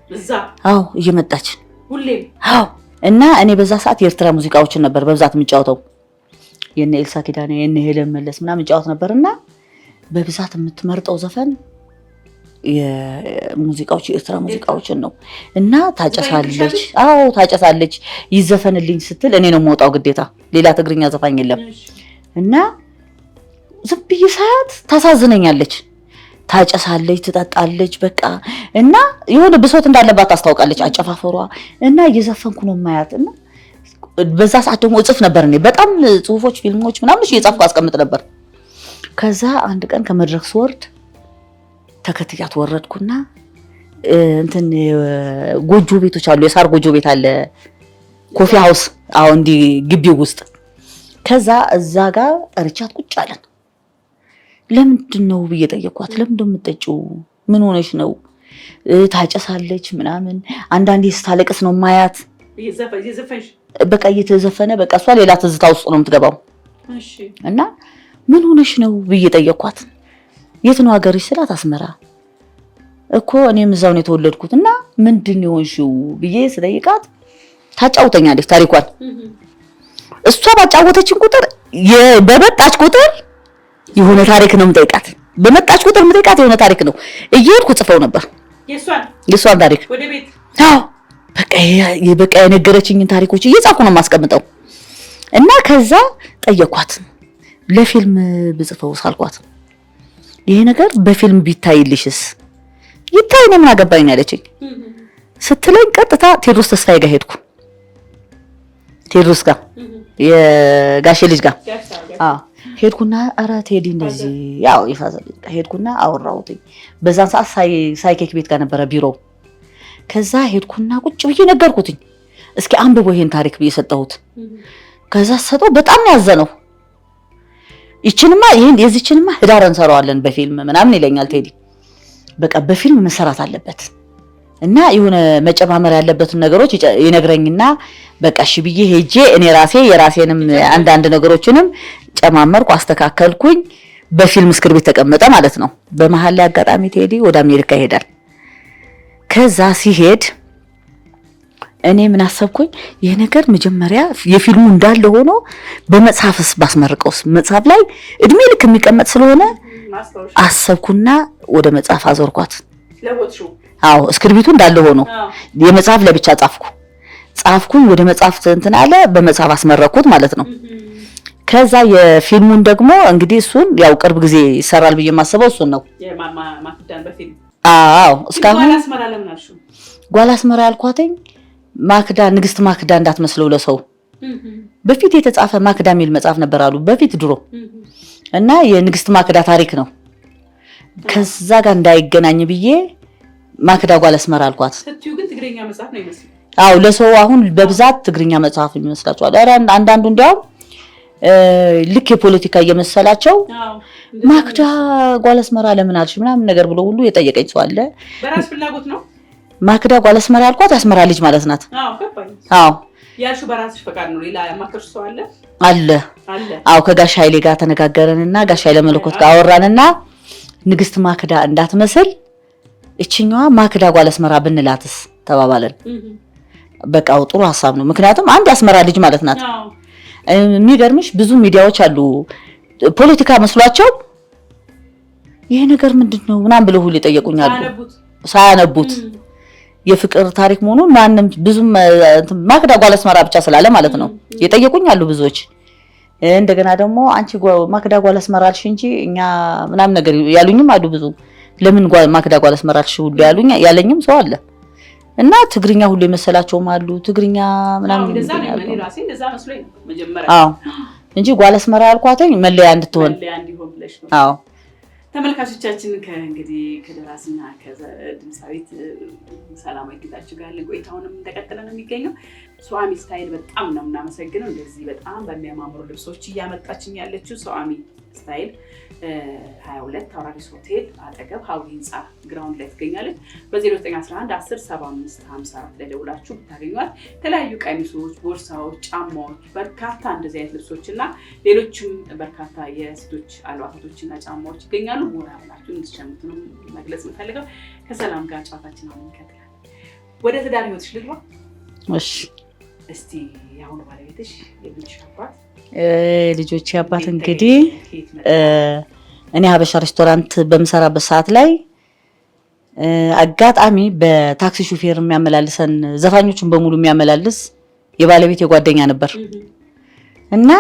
እዛ። አዎ እየመጣች ሁሌም። አዎ እና እኔ በዛ ሰዓት የኤርትራ ሙዚቃዎችን ነበር በብዛት የምጫወተው። የነ ኤልሳ ኪዳኔ የነ ሄለን መለስ ምናምን የምጫወት ነበርና በብዛት የምትመርጠው ዘፈን የሙዚቃዎች የኤርትራ ሙዚቃዎችን ነው። እና ታጨሳለች። አዎ ታጨሳለች። ይዘፈንልኝ ስትል እኔ ነው የምወጣው ግዴታ፣ ሌላ ትግርኛ ዘፋኝ የለም። እና ዝም ብዬ ሳያት ታሳዝነኛለች። ታጨሳለች፣ ትጠጣለች በቃ እና የሆነ ብሶት እንዳለባት ታስታውቃለች አጨፋፈሯ። እና እየዘፈንኩ ነው ማያት። እና በዛ ሰዓት ደግሞ እጽፍ ነበር እኔ በጣም ጽሁፎች፣ ፊልሞች ምናምን እየጻፍኩ አስቀምጥ ነበር። ከዛ አንድ ቀን ከመድረክ ስወርድ ተከትያት ወረድኩና እንትን ጎጆ ቤቶች አሉ፣ የሳር ጎጆ ቤት አለ ኮፊ ሃውስ አሁን እንዲ ግቢው ውስጥ። ከዛ እዛ ጋር ጠርቻት ቁጭ አለን። ለምንድነው ብዬ ጠየኳት። ለምንድነው የምትጠጪው? ምን ሆነሽ ነው? ታጨሳለች ምናምን። አንዳንዴ ስታለቅስ ነው ማያት። በቃ እየተዘፈነ በቃ እሷ ሌላ ትዝታ ውስጥ ነው የምትገባው። እሺ እና ምን ሆነሽ ነው ብዬ ጠየኳት። የት ነው ሀገርሽ ስላት አስመራ እኮ እኔም እዛው ነው የተወለድኩት። እና ምንድነው የሆንሽው ብዬ ስጠይቃት ታጫውተኛለች ታሪኳን። እሷ ባጫወተችን ቁጥር በመጣች ቁጥር የሆነ ታሪክ ነው የምጠይቃት። በመጣች ቁጥር የምጠይቃት የሆነ ታሪክ ነው። እየሄድኩ ጽፈው ነበር የሷን ታሪክ ወደ ቤት። አዎ በቃ የነገረችኝን ታሪኮች እየጻፍኩ ነው የማስቀምጠው። እና ከዛ ጠየኳት ለፊልም ብጽፈው ሳልኳት ይሄ ነገር በፊልም ቢታይልሽስ? ይታይ ነው ምን አገባኝ ያለችኝ ስትለኝ ቀጥታ ቴዎድሮስ ተስፋዬ ጋር ሄድኩ። ቴዎድሮስ ጋር የጋሼ ልጅ ጋር ሄድኩና ኧረ ቴዲ እንደዚህ ያው ይፋዘል ሄድኩና አወራሁት። በዛን ሰዓት ሳይኬክ ቤት ጋር ነበረ ቢሮ። ከዛ ሄድኩና ቁጭ ብዬ ነገርኩት። እስኪ አንብቦ ይሄን ታሪክ ብዬ ሰጠሁት። ከዛ ሰጠው በጣም ያዘነው። ይሄን የዚህችንማ ህዳር እንሰራዋለን በፊልም ምናምን ይለኛል ቴዲ። በቃ በፊልም መሰራት አለበት እና የሆነ መጨማመር ያለበትን ነገሮች ይነግረኝና በቃ እሺ ብዬ ሄጄ እኔ ራሴ የራሴንም አንዳንድ ነገሮችንም ጨማመርኩ አስተካከልኩኝ። በፊልም ስክሪፕት ተቀመጠ ማለት ነው። በመሃል ላይ አጋጣሚ ቴዲ ወደ አሜሪካ ይሄዳል። ከዛ ሲሄድ እኔ ምን አሰብኩኝ፣ ይሄ ነገር መጀመሪያ የፊልሙ እንዳለ ሆኖ በመጽሐፍስ ባስመርቀውስ መጽሐፍ ላይ እድሜ ልክ የሚቀመጥ ስለሆነ አሰብኩና ወደ መጽሐፍ አዞርኳት። አዎ ስክሪፕቱ እንዳለ ሆኖ የመጽሐፍ ለብቻ ጻፍኩኝ። ወደ መጽሐፍ እንትን አለ በመጽሐፍ አስመረኩት ማለት ነው። ከዛ የፊልሙን ደግሞ እንግዲህ እሱን ያው ቅርብ ጊዜ ይሰራል ብዬ የማስበው እሱን ነው። አዎ እስካሁን ጓል አስመራ ያልኳትኝ ማክዳ ንግስት ማክዳ እንዳትመስለው ለሰው በፊት የተጻፈ ማክዳ የሚል መጽሐፍ ነበር አሉ በፊት ድሮ እና የንግስት ማክዳ ታሪክ ነው። ከዛ ጋር እንዳይገናኝ ብዬ ማክዳ ጓል አስመራ አልኳት። ስትዩ ግን ትግርኛ መጽሐፍ ነው ይመስል። አዎ ለሰው አሁን በብዛት ትግርኛ መጽሐፍ ይመስላችኋል። አንዳንዱ እንዲያው ልክ የፖለቲካ እየመሰላቸው ማክዳ ጓል አስመራ ለምን አልሽ ምናምን ነገር ብሎ ሁሉ የጠየቀኝ ሰው አለ። በራስ ፍላጎት ነው ማክዳ ጓል አስመራ ያልኳት አስመራ ልጅ ማለት ናት። አዎ ገባኝ። አዎ ያልሹ በራስሽ ፈቃድ ነው። ሌላ ያማከርሽ ሰው አለ? አዎ ከጋሽ ኃይሌ ጋር ተነጋገረንና ጋሽ ኃይለ መለኮት ጋር አወራንና ንግስት ማክዳ እንዳትመስል እቺኛዋ ማክዳ ጓል አስመራ ብንላትስ ተባባለን። በቃው ጥሩ ሐሳብ ነው። ምክንያቱም አንድ አስመራ ልጅ ማለት ናት። የሚገርምሽ ብዙ ሚዲያዎች አሉ ፖለቲካ መስሏቸው ይሄ ነገር ምንድነው ምናምን ብለው ሁሉ ይጠየቁኛል ሳያነቡት የፍቅር ታሪክ መሆኑን ማንንም ብዙም ማክዳ ጓል አስመራ ብቻ ስላለ ማለት ነው የጠየቁኛሉ ብዙዎች። እንደገና ደግሞ አንቺ ማክዳ ጓል አስመራ አልሽ እንጂ እኛ ምናምን ነገር ያሉኝም አሉ ብዙ። ለምን ማክዳ ጓል አስመራ አልሽ ሁሉ ያለኝም ሰው አለ እና ትግርኛ ሁሉ የመሰላቸውም አሉ። ትግርኛ ምናምን እንደዛ ነው። እኔ ራሴ እንደዛ መስሎኝ ነው መጀመሪያ። አዎ እንጂ ጓል አስመራ ያልኳትኝ መለያ እንድትሆን ብለሽ ነው። አዎ ተመልካቾቻችን ከእንግዲህ ከደራሲና ከድምፃዊት ሰላማዊት ጌታቸው ጋር ቆይታውንም እንደቀጠለ ነው የሚገኘው። ሶአሚ ስታይል በጣም ነው የምናመሰግነው። እንደዚህ በጣም በሚያማምሩ ልብሶች እያመጣችኝ ያለችው ሶአሚ ስታይል 22 አውራሪስ ሆቴል አጠገብ ሀዊ ህንፃ ግራውንድ ላይ ትገኛለች። በ0911 10 75 54 ላይ ደውላችሁ ብታገኟት የተለያዩ ቀሚሶች፣ ቦርሳዎች፣ ጫማዎች፣ በርካታ እንደዚህ አይነት ልብሶችና ሌሎችም በርካታ የሴቶች አልባሳቶችና ጫማዎች ይገኛሉ። ሞራ ብላችሁ እንድትሸምቱ ነው መግለጽ የምፈልገው። ከሰላም ጋር ጨዋታችን አሁን ይከተላል። ወደ ትዳር ህይወትሽ ልግባ። እሺ እስቲ የአሁኑ ባለቤትሽ የልጅሽ አባት ልጆች አባት እንግዲህ እኔ ሀበሻ ሬስቶራንት በምሰራበት ሰዓት ላይ አጋጣሚ በታክሲ ሹፌር የሚያመላልሰን ዘፋኞችን በሙሉ የሚያመላልስ የባለቤት የጓደኛ ነበር እና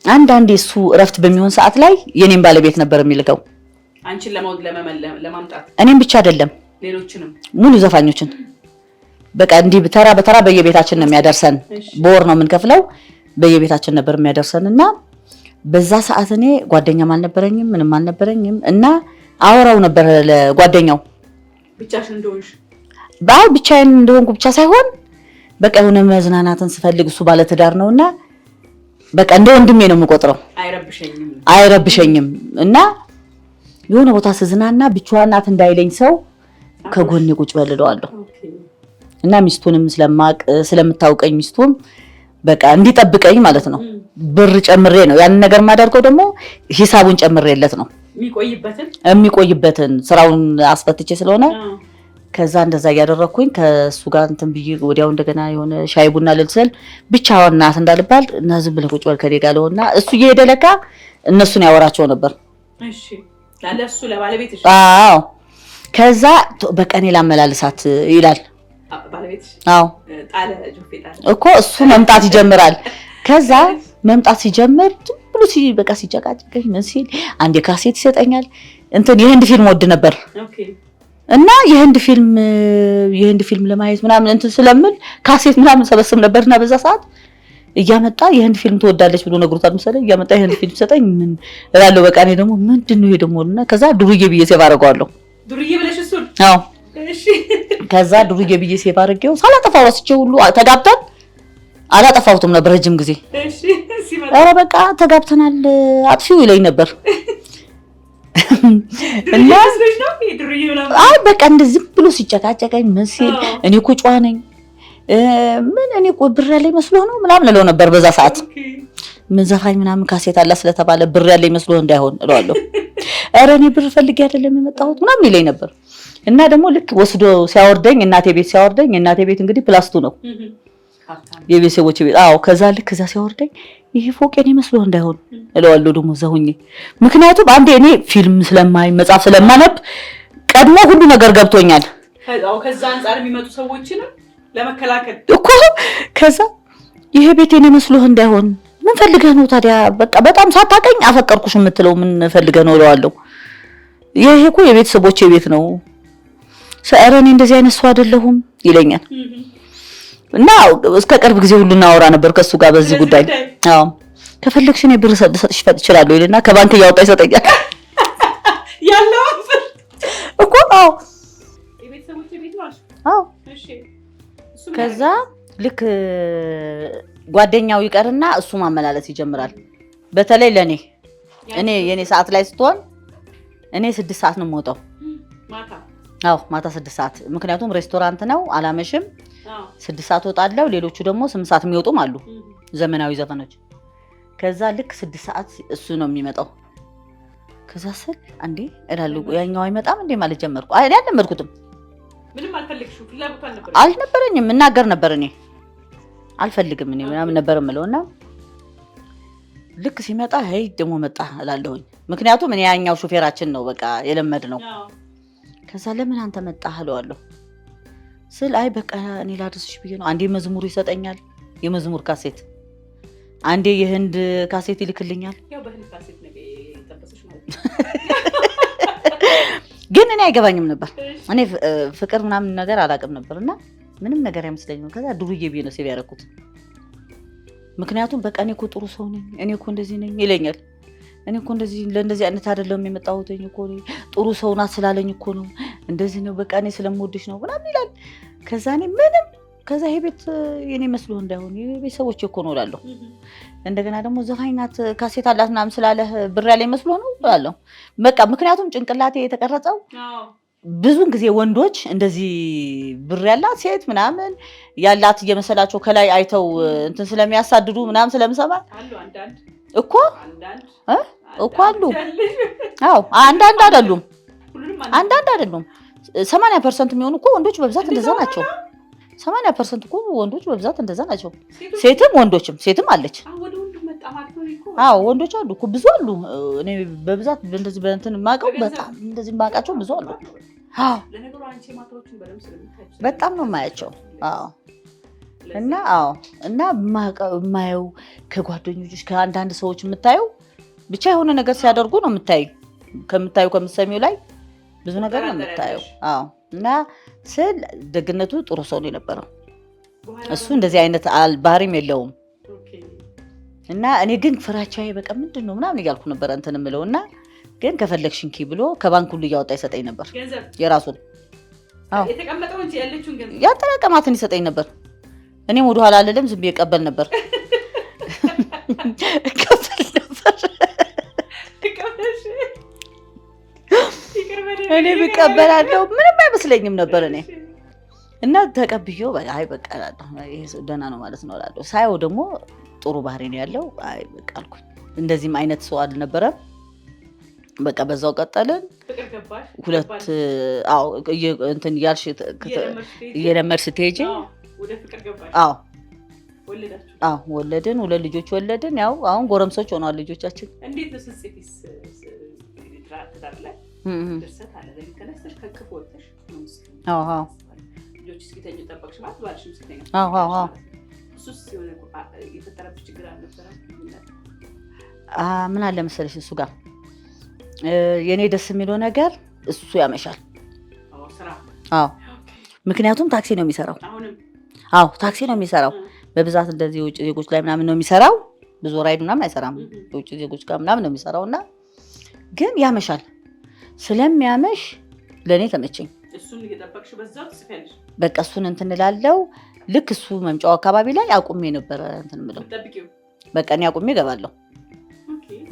አንዳንዴ እሱ እረፍት በሚሆን ሰዓት ላይ የኔን ባለቤት ነበር የሚልከው አንቺን ለማምጣት። እኔም ብቻ አይደለም ሌሎችንም ሙሉ ዘፋኞችን በቃ እንዲህ ተራ በተራ በየቤታችን ነው የሚያደርሰን። በወር ነው የምንከፍለው። በየቤታችን ነበር የሚያደርሰንና በዛ ሰዓት እኔ ጓደኛም አልነበረኝም ምንም አልነበረኝም እና አወራው ነበር ለጓደኛው ብቻሽን እንደሆንሽ ብቻዬን እንደሆንኩ ብቻ ሳይሆን በቃ የሆነ መዝናናትን ስፈልግ እሱ ባለ ትዳር ነውና በቃ እንደ ወንድሜ ነው የምቆጥረው። አይረብሸኝም እና የሆነ ቦታ ስዝናና ብቻዋን ናት እንዳይለኝ ሰው ከጎኔ ቁጭ በልለዋለሁ እና ሚስቱንም ስለምታውቀኝ ሚስቱም በቃ እንዲጠብቀኝ ማለት ነው። ብር ጨምሬ ነው ያን ነገር ማደርገው ደግሞ ሂሳቡን ጨምሬለት ነው የሚቆይበትን ስራውን አስፈትቼ ስለሆነ ከዛ እንደዛ ያደረኩኝ ከሱ ጋር እንትን ብዬ ወዲያው እንደገና የሆነ ሻይ ቡና ልልሰል ብቻዋን ናት እንዳልባል እና ዝም ብለህ ቁጭ በል ከኔ ጋር ለውና እሱ እየሄደ ለካ እነሱን ያወራቸው ነበር። እሺ ለሱ ለባለቤትሽ? አዎ ከዛ በቃ እኔ ላመላልሳት ይላል ባለቤትሽ? አዎ እኮ እሱ መምጣት ይጀምራል። ከዛ መምጣት ሲጀምር ብሎ በቃ ሲጨቃጨቀኝ ምን ሲል አንድ ካሴት ይሰጠኛል። እንትን የህንድ ፊልም ወድ ነበር እና የህንድ ፊልም ለማየት ምናምን እንትን ስለምል ካሴት ምናምን ሰበስብ ነበርና በዛ ሰዓት እያመጣ የህንድ ፊልም ትወዳለች ብሎ ነግሮታል መሰለኝ። እያመጣ የህንድ ፊልም ሰጠኝ ምን እላለሁ በቃ እኔ ደግሞ ምንድነው ይሄ ደሞና ከዛ ዱርዬ ብዬ ሴቭ አደርገዋለሁ። ዱርዬ ብለሽ እሱን? አዎ እሺ ከዛ ዱርዬ ብዬ ሴቭ አድርጌው ሳላጠፋው ረስቼው ሁሉ ተጋብተን አላጠፋሁትም ነበር ረጅም ጊዜ። ኧረ በቃ ተጋብተናል አጥፊው ይለኝ ነበር። እና አይ በቃ እንደዚህ ብሎ ሲጨቃጨቀኝ ምን ሲል እኔ እኮ ጨዋ ነኝ ምን እኔ እኮ ብር ያለኝ መስሎ ነው ምናምን እለው ነበር በዛ ሰዓት። ምን ዘፋኝ ምናምን ካሴት አላ ስለተባለ ብር ያለኝ መስሎ እንዳይሆን እለዋለሁ። ኧረ እኔ ብር ፈልጌ አይደለም የመጣሁት ምናምን ይለኝ ነበር። እና ደግሞ ልክ ወስዶ ሲያወርደኝ እናቴ ቤት ሲያወርደኝ እናቴ ቤት እንግዲህ ፕላስቱ ነው የቤተሰቦቼ ቤት። አዎ ከዛ ልክ ከዛ ሲያወርደኝ ይሄ ፎቅ የኔ መስሎ እንዳይሆን እለዋለሁ ደግሞ እዛ ሆኜ። ምክንያቱም አንዴ እኔ ፊልም ስለማይ መጽሐፍ ስለማነብ ቀድሞ ሁሉ ነገር ገብቶኛል። ከዛ አንፃር የሚመጡ ሰዎችን ለመከላከል እኮ ከዛ ይሄ ቤት የኔ መስሎ እንዳይሆን ምን ፈልገህ ነው ታዲያ በቃ በጣም ሳታቀኝ አፈቀርኩሽ የምትለው ምን ፈልገህ ነው እለዋለሁ። ይሄ እኮ የቤተሰቦቼ ቤት ነው ሰረኔ እንደዚህ አይነት ሰው አይደለሁም ይለኛል። እና እስከ ቅርብ ጊዜ ሁሉ እናወራ ነበር ከሱ ጋር በዚህ ጉዳይ። አዎ ከፈለግሽ እኔ ብር ሰጥሽ እችላለሁ ይልና ከባንክ እያወጣ ይሰጠኛል። ያለው እኮ አዎ የቤተሰቦቼ ቤት ነው። አዎ እሺ። ከዛ ልክ ጓደኛው ይቀርና እሱ ማመላለስ ይጀምራል። በተለይ ለኔ እኔ የኔ ሰዓት ላይ ስትሆን እኔ 6 ሰዓት ነው የምወጣው ማታ። አዎ ማታ 6 ሰዓት ምክንያቱም ሬስቶራንት ነው አላመሽም። 6 ሰዓት ወጣለሁ። ሌሎቹ ደግሞ 8 ሰዓት የሚወጡም አሉ ዘመናዊ ዘፈኖች። ከዛ ልክ 6 ሰዓት እሱ ነው የሚመጣው። ከዛ ስል አንዴ እላለሁ ያኛው አይመጣም እንዴ ማለት ጀመርኩ። አይ አልለመድኩትም። ምንም አልፈልግሽው ፍላጎት አልነበረኝም። እናገር ነበር እኔ አልፈልግም እኔ ምናምን ነበር የምለውና ልክ ሲመጣ ሄይ ደግሞ መጣ እላለሁኝ። ምክንያቱም እኔ ያኛው ሹፌራችን ነው በቃ የለመድ ነው። ከዛ ለምን አንተ መጣህ እለዋለሁ ስል አይ በቃ እኔ ላድርስሽ ብዬ ነው። አንዴ መዝሙር ይሰጠኛል የመዝሙር ካሴት፣ አንዴ የህንድ ካሴት ይልክልኛል። ያው በህንድ ካሴት ነው የጠበሰሽ ማለት ነው። ግን እኔ አይገባኝም ነበር። እኔ ፍቅር ምናምን ነገር አላውቅም ነበርና ምንም ነገር አይመስለኝም። ከዛ ዱርዬ ብዬ ነው ሴቭ ያደረኩት። ምክንያቱም በቃ እኔ እኮ ጥሩ ሰው ነኝ እኔ እኮ እንደዚህ ነኝ ይለኛል። እኔ እኮ እንደዚህ ለእንደዚህ አይነት አይደለም የመጣሁት እኮ ጥሩ ሰው ናት ስላለኝ እኮ ነው እንደዚህ ነው በቃ እኔ ስለምወድሽ ነው ምናምን ይላል። ከዛ እኔ ምንም ከዛ ይሄ ቤት የኔ መስሎ እንዳይሆን የቤተሰቦቼ እኮ ነው እላለሁ። እንደገና ደግሞ ዘፋኝ ናት ካሴት አላት ምናምን ስላለህ ብር ያለኝ መስሎ ነው እላለሁ። በቃ ምክንያቱም ጭንቅላቴ የተቀረጸው ብዙን ጊዜ ወንዶች እንደዚህ ብር ያላት ሴት ምናምን ያላት እየመሰላቸው ከላይ አይተው እንትን ስለሚያሳድዱ ምናምን ስለምሰማ እኮ አሉ። አዎ አንዳንድ አይደሉም 80% የሚሆኑ እኮ ወንዶች በብዛት እንደዛ ናቸው። 80% እኮ ወንዶች በብዛት እንደዛ ናቸው። ሴትም ወንዶችም ሴትም አለች። አዎ ወንዶች አሉ እኮ ብዙ አሉ። እኔ በብዛት እንደዚህ በእንትን ማቀው በጣም እንደዚህ ማቃቸው ብዙ አሉ። አዎ ለነገሩ አንቺ ማታዎችን በደምብ ስለምታይው በጣም ነው የማያቸው። አዎ እና ማየው ከጓደኞችሽ ከአንዳንድ ሰዎች የምታየው ብቻ የሆነ ነገር ሲያደርጉ ነው የምታየው ከምትሰሚው ላይ ብዙ ነገር ነው የምታየው። አዎ እና ስል ደግነቱ ጥሩ ሰው ነው የነበረው። እሱ እንደዚህ አይነት ባህሪም የለውም። እና እኔ ግን ፍራቻዬ በቃ ምንድነው ምናምን እያልኩ ነበር እንትን የምለውና ግን ከፈለግሽንኪ ብሎ ከባንክ ሁሉ እያወጣ ይሰጠኝ ነበር የራሱን። አዎ የተቀመጠው እንጂ ያለችውን ገንዘብ ያጠራቀማትን ይሰጠኝ ነበር። እኔም ወደ ኋላ አልልም ዝም ብዬ እቀበል ነበር። እኔ ብቀበላለሁ ምንም አይመስለኝም ነበር እኔ። እና ተቀብዬው አይ በቃ ይሄ ደህና ነው ማለት ነው እላለሁ። ሳይው ደግሞ ጥሩ ባህሪ ነው ያለው። አይ በቃ አልኩኝ። እንደዚህም አይነት ሰው አልነበረም። በቃ በዛው ቀጠልን። ሁለት እንትን ያልሽ እየለመድሽ ስትሄጂ ወደ ፍቅር ገባሽ? አዎ ወለዳችሁ? አዎ ወለድን። 2 ልጆች ወለድን። ያው አሁን ጎረምሶች ሆነዋል ልጆቻችን። እንዴት ነው ስትጽፊስ ትዳር ላይ ድርሰት አለ ለምን ተነስተሽ ከክፉ ወጥተሽ ነው? አዎ ልጆች እስኪተኙ ጠበቅሽ ማለት ባልሽም ሲተኛ? አዎ እሱስ የፈጠረብሽ ችግር አልነበረም? ምን አለ መሰለሽ እሱ ጋር የኔ ደስ የሚለው ነገር እሱ ያመሻል። አዎ ምክንያቱም ታክሲ ነው የሚሰራው። አዎ ታክሲ ነው የሚሰራው በብዛት እንደዚህ የውጭ ዜጎች ላይ ምናምን ነው የሚሰራው። ብዙ ራይድ ምናምን አይሰራም የውጭ ዜጎች ጋር ምናምን ነው የሚሰራውና ግን ያመሻል። ስለሚያመሽ ለኔ ተመቸኝ። እሱን እየጠበቅሽ በዛው ትጽፊያለሽ? በቃ እሱን እንትን እላለው። ልክ እሱ መምጫው አካባቢ ላይ አቁሜ ነበር እንትን ምለው። በቃ እኔ አቁሜ እገባለሁ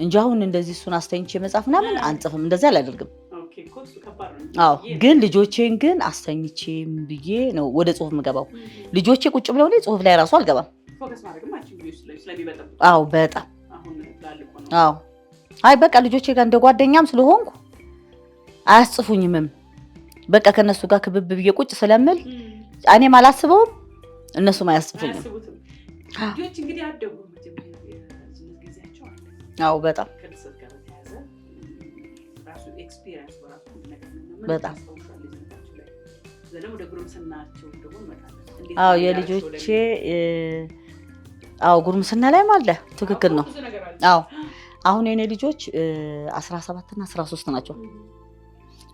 እንጂ አሁን እንደዚህ እሱን አስተኝቼ መጻፍ ምናምን አንጽፍም። እንደዚህ አላደርግም። አዎ ግን ልጆቼን ግን አስተኝቼም ብዬ ነው ወደ ጽሁፍ የምገባው። ልጆቼ ቁጭ ብለው ላይ ጽሁፍ ላይ ራሱ አልገባም። አዎ በጣም አዎ። አይ በቃ ልጆቼ ጋር እንደ ጓደኛም ስለሆንኩ አያስጽፉኝምም። በቃ ከነሱ ጋር ክብብ ብዬ ቁጭ ስለምል እኔም አላስበውም እነሱም አያስጽፉኝም። አዎ በጣም በጣም አዎ የልጆቼ አዎ ጉርምስና ላይም አለ። ትክክል ነው። አዎ አሁን የኔ ልጆች 17 እና 13 ናቸው።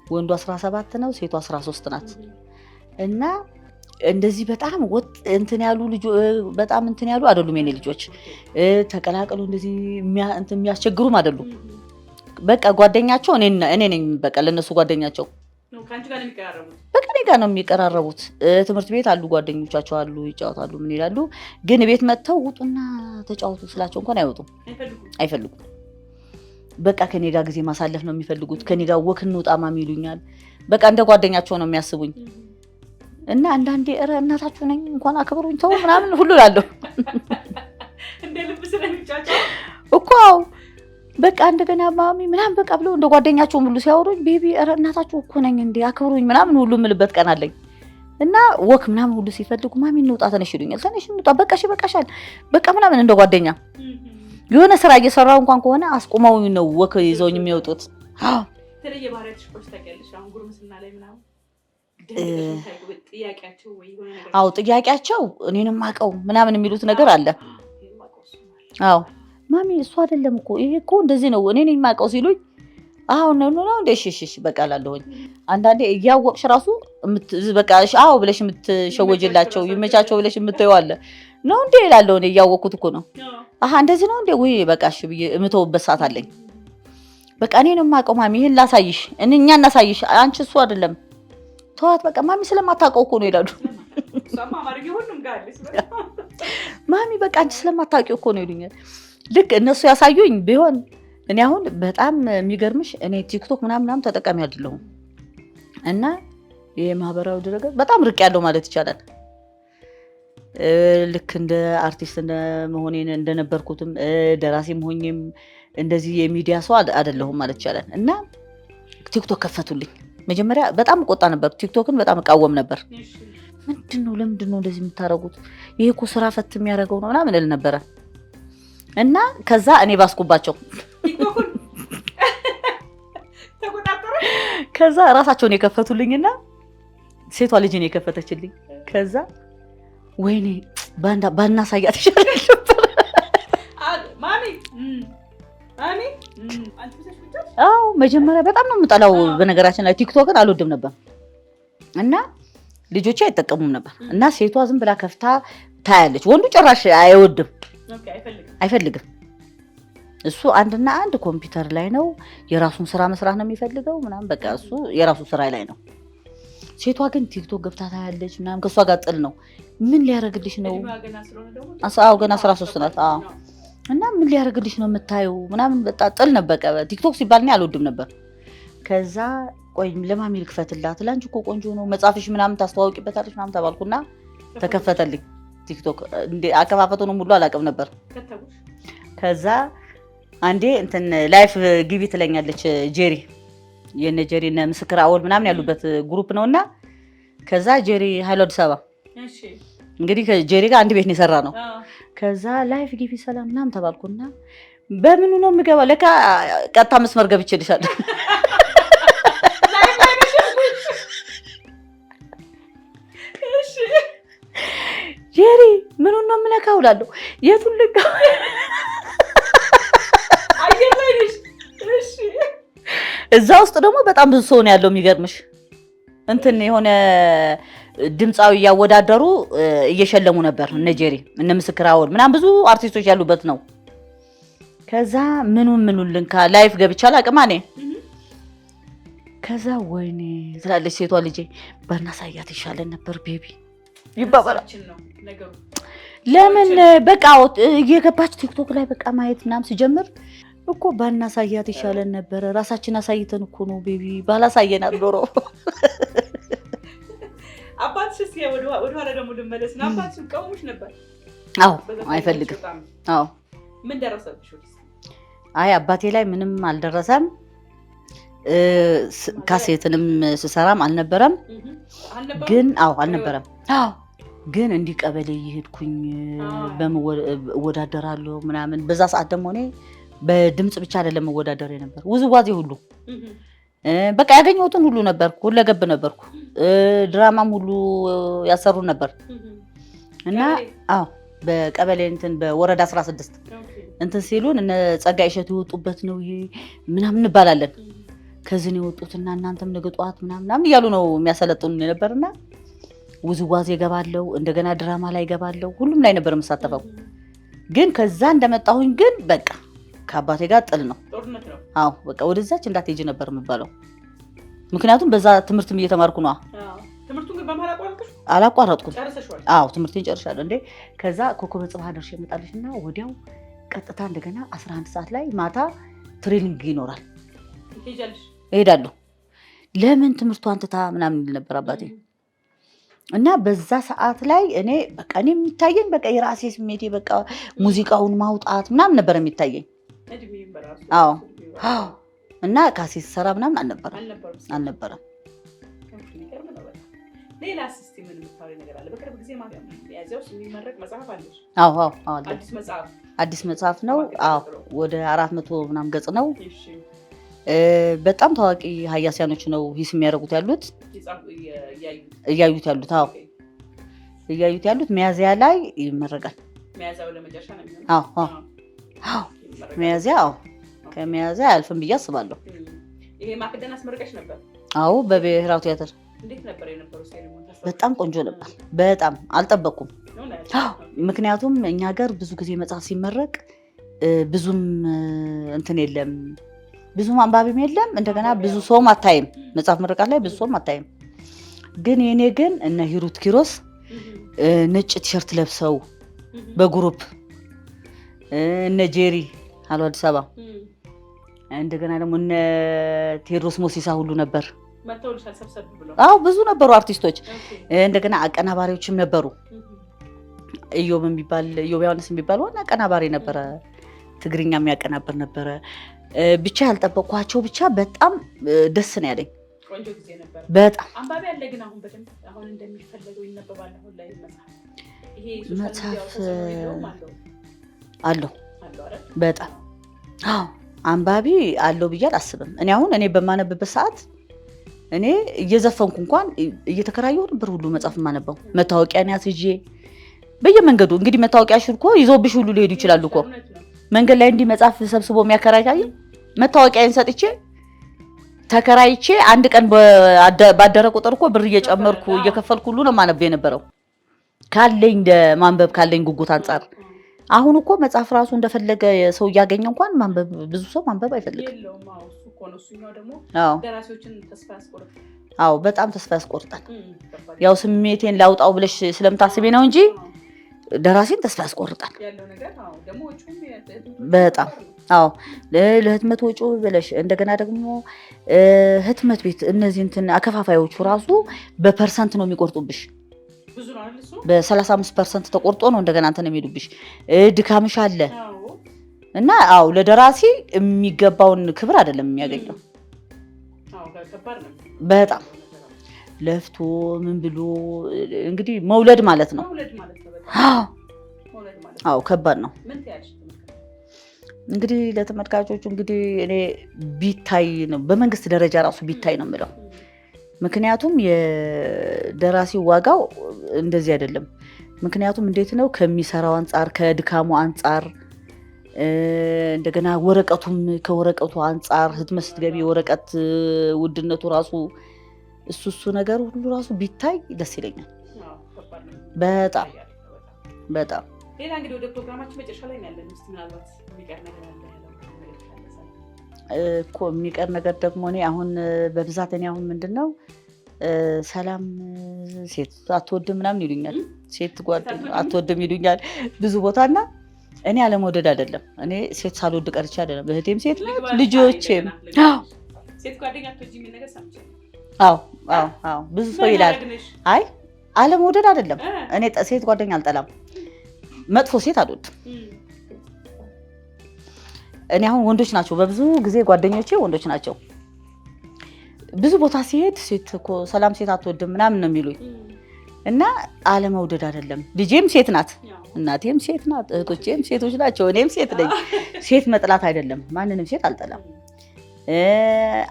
ወንዱ 17 ነው፣ ሴቱ 13 ናት። እና እንደዚህ በጣም ወጥ እንትን ያሉ ልጆች በጣም እንትን ያሉ አይደሉም የኔ ልጆች። ተቀላቀሉ እንደዚህ እንትን የሚያስቸግሩም አይደሉም። በቃ ጓደኛቸው እኔ ነኝ። በቃ ለነሱ ጓደኛቸው በቃ እኔ ጋር ነው የሚቀራረቡት። ትምህርት ቤት አሉ ጓደኞቻቸው አሉ፣ ይጫወታሉ፣ ምን ይላሉ። ግን ቤት መጥተው ውጡና ተጫወቱ ስላቸው እንኳን አይወጡም፣ አይፈልጉም። በቃ ከኔ ጋር ጊዜ ማሳለፍ ነው የሚፈልጉት። ከኔ ጋር ወክ እንውጣ ማሚ ይሉኛል። በቃ እንደ ጓደኛቸው ነው የሚያስቡኝ። እና አንዳንዴ ኧረ እናታችሁ ነኝ እንኳን አክብሩኝ ተው ምናምን ሁሉ እላለሁ እንደ ልብ ስለሚጫጫው እኮ በቃ እንደገና ማሚ ምናምን በቃ ብለው እንደ ጓደኛቸው ሁሉ ሲያወሩኝ ቤቢ ኧረ እናታችሁ እኮ ነኝ እንዴ አክብሩኝ ምናምን ሁሉ የምልበት ቀን አለኝ። እና ወክ ምናምን ሁሉ ሲፈልጉ ማሚ እንውጣ ተነሽ ይሉኛል። ተነሽ እንውጣ በቃ እሺ በቃሻል በቃ ምናምን እንደ ጓደኛ የሆነ ስራ እየሰራው እንኳን ከሆነ አስቆመው ነው ወክ ይዘውኝ የሚወጡት። አዎ ተለየ ባህሪያችሁ ቆስ ታውቂያለሽ? አሁን ጉርምስና ላይ ምናምን ጥያቄያቸው ወይ የሆነ ነገር አዎ ጥያቄያቸው እኔንም አውቀው ምናምን የሚሉት ነገር አለ። አዎ ማሚ እሱ አይደለም እኮ ይሄ እኮ እንደዚህ ነው እኔ ነኝ የማውቀው ሲሉኝ አሁን ነው እንደ እሺ በቃ እላለሁኝ። አንዳንዴ እያወቅሽ ራሱ በቃ አዎ ብለሽ የምትሸወጅላቸው ይመቻቸው ብለሽ የምትይው አለ ነው እንዴ እላለሁ። እኔ እያወቅኩት እኮ ነው እንደዚህ ነው እንዴ ወይ በቃ እሺ ብዬ የምተውበት ሰዓት አለኝ። በቃ እኔ ነው የማውቀው ማሚ ይሄን ላሳይሽ እኛ እናሳይሽ አንቺ እሱ አይደለም ተዋት በቃ ማሚ ስለማታውቀው እኮ ነው ይላሉ። ማሚ በቃ አንቺ ስለማታውቂው እኮ ነው ይሉኛል። ልክ እነሱ ያሳዩኝ ቢሆን እኔ አሁን በጣም የሚገርምሽ እኔ ቲክቶክ ምናምን ተጠቃሚ አይደለሁም። እና የማህበራዊ ድረገጽ በጣም ርቅ ያለው ማለት ይቻላል። ልክ እንደ አርቲስት እንደመሆኔን እንደነበርኩትም ደራሲም ሆኜም እንደዚህ የሚዲያ ሰው አይደለሁም ማለት ይቻላል። እና ቲክቶክ ከፈቱልኝ። መጀመሪያ በጣም ቆጣ ነበር። ቲክቶክን በጣም እቃወም ነበር። ምንድነው ለምንድነው እንደዚህ የምታረጉት? ይሄ እኮ ስራ ፈት የሚያደርገው ነው ምናምን እል ነበረ። እና ከዛ እኔ ባስኩባቸው ከዛ ራሳቸውን የከፈቱልኝና ሴቷ ልጅን የከፈተችልኝ። ከዛ ወይኔ ባናሳያት ይሻላል ነበር። አዎ መጀመሪያ በጣም ነው የምጠላው። በነገራችን ላይ ቲክቶክን አልወድም ነበር እና ልጆቼ አይጠቀሙም ነበር። እና ሴቷ ዝም ብላ ከፍታ ታያለች። ወንዱ ጭራሽ አይወድም፣ አይፈልግም። እሱ አንድና አንድ ኮምፒውተር ላይ ነው የራሱን ስራ መስራት ነው የሚፈልገው ምናምን በቃ እሱ የራሱ ስራ ላይ ነው። ሴቷ ግን ቲክቶክ ገብታ ታያለች ምናምን። ከሷ ጋር ጥል ነው። ምን ሊያደርግልሽ ነው? አዎ ገና 13 ናት። አዎ እና ምን ሊያደርግልሽ ነው የምታየው ምናምን በጣም ጥል ነበር። ቲክቶክ ሲባል እኔ አልወድም ነበር። ከዛ ቆይ ለማሚ ልክፈትላት ላንቺ እኮ ቆንጆ ነው መጻፍሽ ምናምን ታስተዋውቂበታለሽ ምናምን ተባልኩና ተከፈተልኝ ቲክቶክ። አከፋፈቱንም ሁሉ አላውቅም ነበር። ከዛ አንዴ እንትን ላይፍ ግቢ ትለኛለች ጄሪ፣ የነ ጄሪ እና ምስክር አወል ምናምን ያሉበት ግሩፕ ነውና ከዛ ጄሪ ኃይሉ አዲስ አበባ እንግዲህ ከጄሪ ጋር አንድ ቤት ነው የሰራ ነው። ከዛ ላይፍ ግቢ ሰላም ምናምን ተባልኩና በምኑ ነው የምገባው? ለካ ቀጥታ መስመር ገብቼልሻለሁ። ጄሪ ምኑን ነው የምነካው እላለሁ። የቱን ልጋ እዛ ውስጥ ደግሞ በጣም ብዙ ሰው ነው ያለው። የሚገርምሽ እንትን የሆነ ድምፃዊ እያወዳደሩ እየሸለሙ ነበር እነ ጄሪ እነ ምስክር አወል ምናምን ብዙ አርቲስቶች ያሉበት ነው። ከዛ ምኑን ልንካ ላይፍ ገብቻ አላውቅም እኔ። ከዛ ወይኔ ትላለች ሴቷ ልጄ ባናሳያት ይሻለን ነበር ቤቢ ይባባላል። ለምን በቃ እየገባች ቲክቶክ ላይ በቃ ማየት ምናምን ሲጀምር እኮ ባናሳያት ይሻለን ነበረ። ራሳችን አሳይተን እኮ ነው ቤቢ ባላሳየናት ኖሮ። አባትሽ እስኪ ወደ ኋላ ደግሞ ልመለስ ነው። አባትሽ ቀውሙሽ ነበር? አዎ አይፈልግም። አዎ ምን ደረሰብሽ? አይ አባቴ ላይ ምንም አልደረሰም። ካሴትንም ስሰራም አልነበረም። ግን አልነበረም። ግን እንዲህ ቀበሌ እየሄድኩኝ እወዳደራለሁ ምናምን። በዛ ሰዓት ደግሞ እኔ በድምፅ ብቻ አይደለም እወዳደር የነበር ውዝዋዜ ሁሉ በቃ ያገኘሁትን ሁሉ ነበርኩ። ሁለገብ ነበርኩ። ድራማም ሁሉ ያሰሩ ነበር እና በቀበሌ በወረዳ 16 ሲሉን እነ ጸጋይ እሸቱ የወጡበት ነው ይሄ ምናምን እንባላለን። ከዚህ ነው የወጡትና እናንተም ነገ ጠዋት ምናምን እያሉ ነው የሚያሰለጥኑን ነበርና ውዝዋዜ እገባለሁ፣ እንደገና ድራማ ላይ እገባለሁ። ሁሉም ላይ ነበር የምሳተፈው። ግን ከዛ እንደመጣሁኝ ግን በቃ ከአባቴ ጋር ጥል ነው። በቃ ወደዛች እንዳትሄጂ ነበር የምባለው። ምክንያቱም በዛ ትምህርትም እየተማርኩ ነው። አላቋረጥኩም። ትምህርቴን ጨርሻለሁ። እንዴ ከዛ ኮከበ ጽባህ ደርሼ እመጣለሽና ወዲያው ቀጥታ እንደገና 11 ሰዓት ላይ ማታ ትሬኒንግ ይኖራል። እሄዳለሁ። ለምን ትምህርቷን ትታ ምናምን ይል ነበር አባቴ። እና በዛ ሰዓት ላይ እኔ የሚታየኝ በቃ የራሴ ስሜቴ በቃ ሙዚቃውን ማውጣት ምናምን ነበር የሚታየኝ። እና ካሴት ሰራ ምናምን አልነበረም። ሌላስ እስቲ ምን የምታወሪው ነገር አለ? በቅርብ ጊዜ ያዚያው የሚመረቅ መጽሐፍ አለሽ? አዲስ መጽሐፍ ነው። ወደ 400 ምናምን ገጽ ነው። በጣም ታዋቂ ሀያሲያኖች ነው ሂስ የሚያደርጉት ያሉት እያዩት ያሉት ሚያዝያ ላይ ይመረቃል። ሚያዝያ ከሚያዝያ አያልፍም ብዬ አስባለሁ። ይሄ ማክደን አስመርቀሽ ነበር? በብሔራዊ ቲያትር። እንዴት ነበር የነበረው ሴሬሞኒ? በጣም ቆንጆ ነበር። በጣም አልጠበቅኩም። ምክንያቱም እኛ ሀገር ብዙ ጊዜ መጽሐፍ ሲመረቅ ብዙም የለም፣ ብዙም አንባቢም የለም። እንደገና ብዙ ሰውም አታይም። መጽሐፍ ምርቃት ላይ ብዙ ሰውም አታይም። ግን የኔ ግን እነ ሂሩት ኪሮስ ነጭ ቲሸርት ለብሰው በግሩፕ እነ ጄሪ አሉ አዲስ አበባ፣ እንደገና ደግሞ እነ ቴዎድሮስ ሞሲሳ ሁሉ ነበር። ብዙ ነበሩ አርቲስቶች። እንደገና አቀናባሪዎችም ነበሩ። ኢዮብ ዮሐንስ የሚባል ዋና አቀናባሪ ነበረ። ትግርኛ የሚያቀናብር ነበረ። ብቻ ያልጠበቅኳቸው ብቻ በጣም ደስ ነው ያለኝ። ቆንጆ ጊዜ ነበር። በጣም አንባቢ ያለ ግን አሁን በደንብ አሁን እንደሚፈለገው ይነበባል። አሁን ላይ መጽሐፍ አለው በጣም አንባቢ አለው ብዬ አላስብም። እኔ በማነብበት ሰዓት እኔ እየዘፈንኩ እንኳን እየተከራየሁ ነበር ሁሉ መጽሐፍ የማነበው። መታወቂያን ያስይዤ በየመንገዱ እንግዲህ መታወቂያ ሽርኮ ይዞብሽ ሁሉ ሊሄዱ ይችላሉ እኮ መንገድ ላይ እንዲህ መጽሐፍ ሰብስቦ የሚያከራይ መታወቂያን ሰጥቼ ተከራይቼ አንድ ቀን ባደረ ቁጥር እኮ ብር እየጨመርኩ እየከፈልኩ ሁሉ ነው ማነበው የነበረው ካለኝ ማንበብ ካለኝ ጉጉት አንጻር። አሁን እኮ መጽሐፍ ራሱ እንደፈለገ ሰው እያገኘ እንኳን ማንበብ ብዙ ሰው ማንበብ አይፈልግም። በጣም ተስፋ ያስቆርጣል። ያው ስሜቴን ላውጣው ብለሽ ስለምታስቤ ነው እንጂ ደራሲን ተስፋ ያስቆርጣል በጣም። ለህትመት ወጪው ብለሽ እንደገና ደግሞ ህትመት ቤት እነዚህ አከፋፋዮቹ ራሱ በፐርሰንት ነው የሚቆርጡብሽ። በ35% ተቆርጦ ነው እንደገና የሚሄዱብሽ። ድካምሽ አለ እና ለደራሲ የሚገባውን ክብር አይደለም የሚያገኘው። በጣም ለፍቶ ምን ብሎ እንግዲህ መውለድ ማለት ነው። ከባድ ነው። እንግዲህ ለተመልካቾቹ እንግዲህ እኔ ቢታይ ነው በመንግስት ደረጃ ራሱ ቢታይ ነው የምለው። ምክንያቱም የደራሲው ዋጋው እንደዚህ አይደለም። ምክንያቱም እንዴት ነው ከሚሰራው አንጻር ከድካሙ አንጻር እንደገና ከወረቀቱ አንጻር ህትመት ስትገቢ የወረቀት ውድነቱ ራሱ እሱ ነገር ሁሉ ራሱ ቢታይ ደስ ይለኛል። በጣም በጣም ሌላ እንግዲህ ወደ ፕሮግራማችን መጨረሻ ላይ ያለን እስቲ ምናልባት የሚቀር ነገር አለ እኮ የሚቀር ነገር ደግሞ እኔ አሁን በብዛት አሁን ምንድነው ሰላም ሴት አትወድም ምናምን ይሉኛል። ሴት ጓደኛ አትወድም ይሉኛል ብዙ ቦታና እኔ አለመውደድ አይደለም። እኔ ሴት ሳልወድ ቀርቼ አይደለም። እህቴም ሴት ናት፣ ልጆቼም ሴት ጓደኛ አትወጂ ምን ነገር ሰምቼ። አዎ ብዙ ሰው ይላል። አይ አለመውደድ አይደለም። እኔ ሴት ጓደኛ አልጠላም፣ መጥፎ ሴት አልወድም። እኔ አሁን ወንዶች ናቸው በብዙ ጊዜ ጓደኞቼ ወንዶች ናቸው። ብዙ ቦታ ሲሄድ ሴት እኮ ሰላም ሴት አትወድም ምናምን ነው የሚሉኝ። እና አለመውደድ አይደለም። ልጄም ሴት ናት፣ እናቴም ሴት ናት፣ እህቶቼም ሴቶች ናቸው፣ እኔም ሴት ነኝ። ሴት መጥላት አይደለም፣ ማንንም ሴት አልጠላም።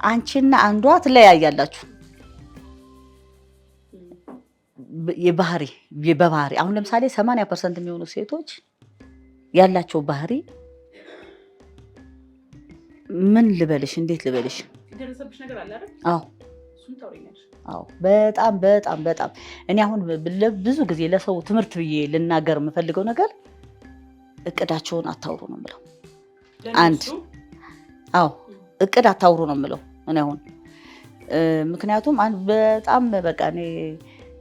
አንቺና አንዷ ትለያያላችሁ በባህሪ። አሁን ለምሳሌ 80% የሚሆኑ ሴቶች ያላቸው ባህሪ ምን ልበልሽ፣ እንዴት ልበልሽ? ደረሰብሽ ነገር አለ አይደል? አዎ በጣም እኔ አሁን ብዙ ጊዜ ለሰው ትምህርት ብዬ ልናገር የምፈልገው ነገር እቅዳቸውን አታውሩ ነው የምለው። እቅድ አታውሩ ነው የምለው እኔ አሁን። ምክንያቱም በጣም በቃ እኔ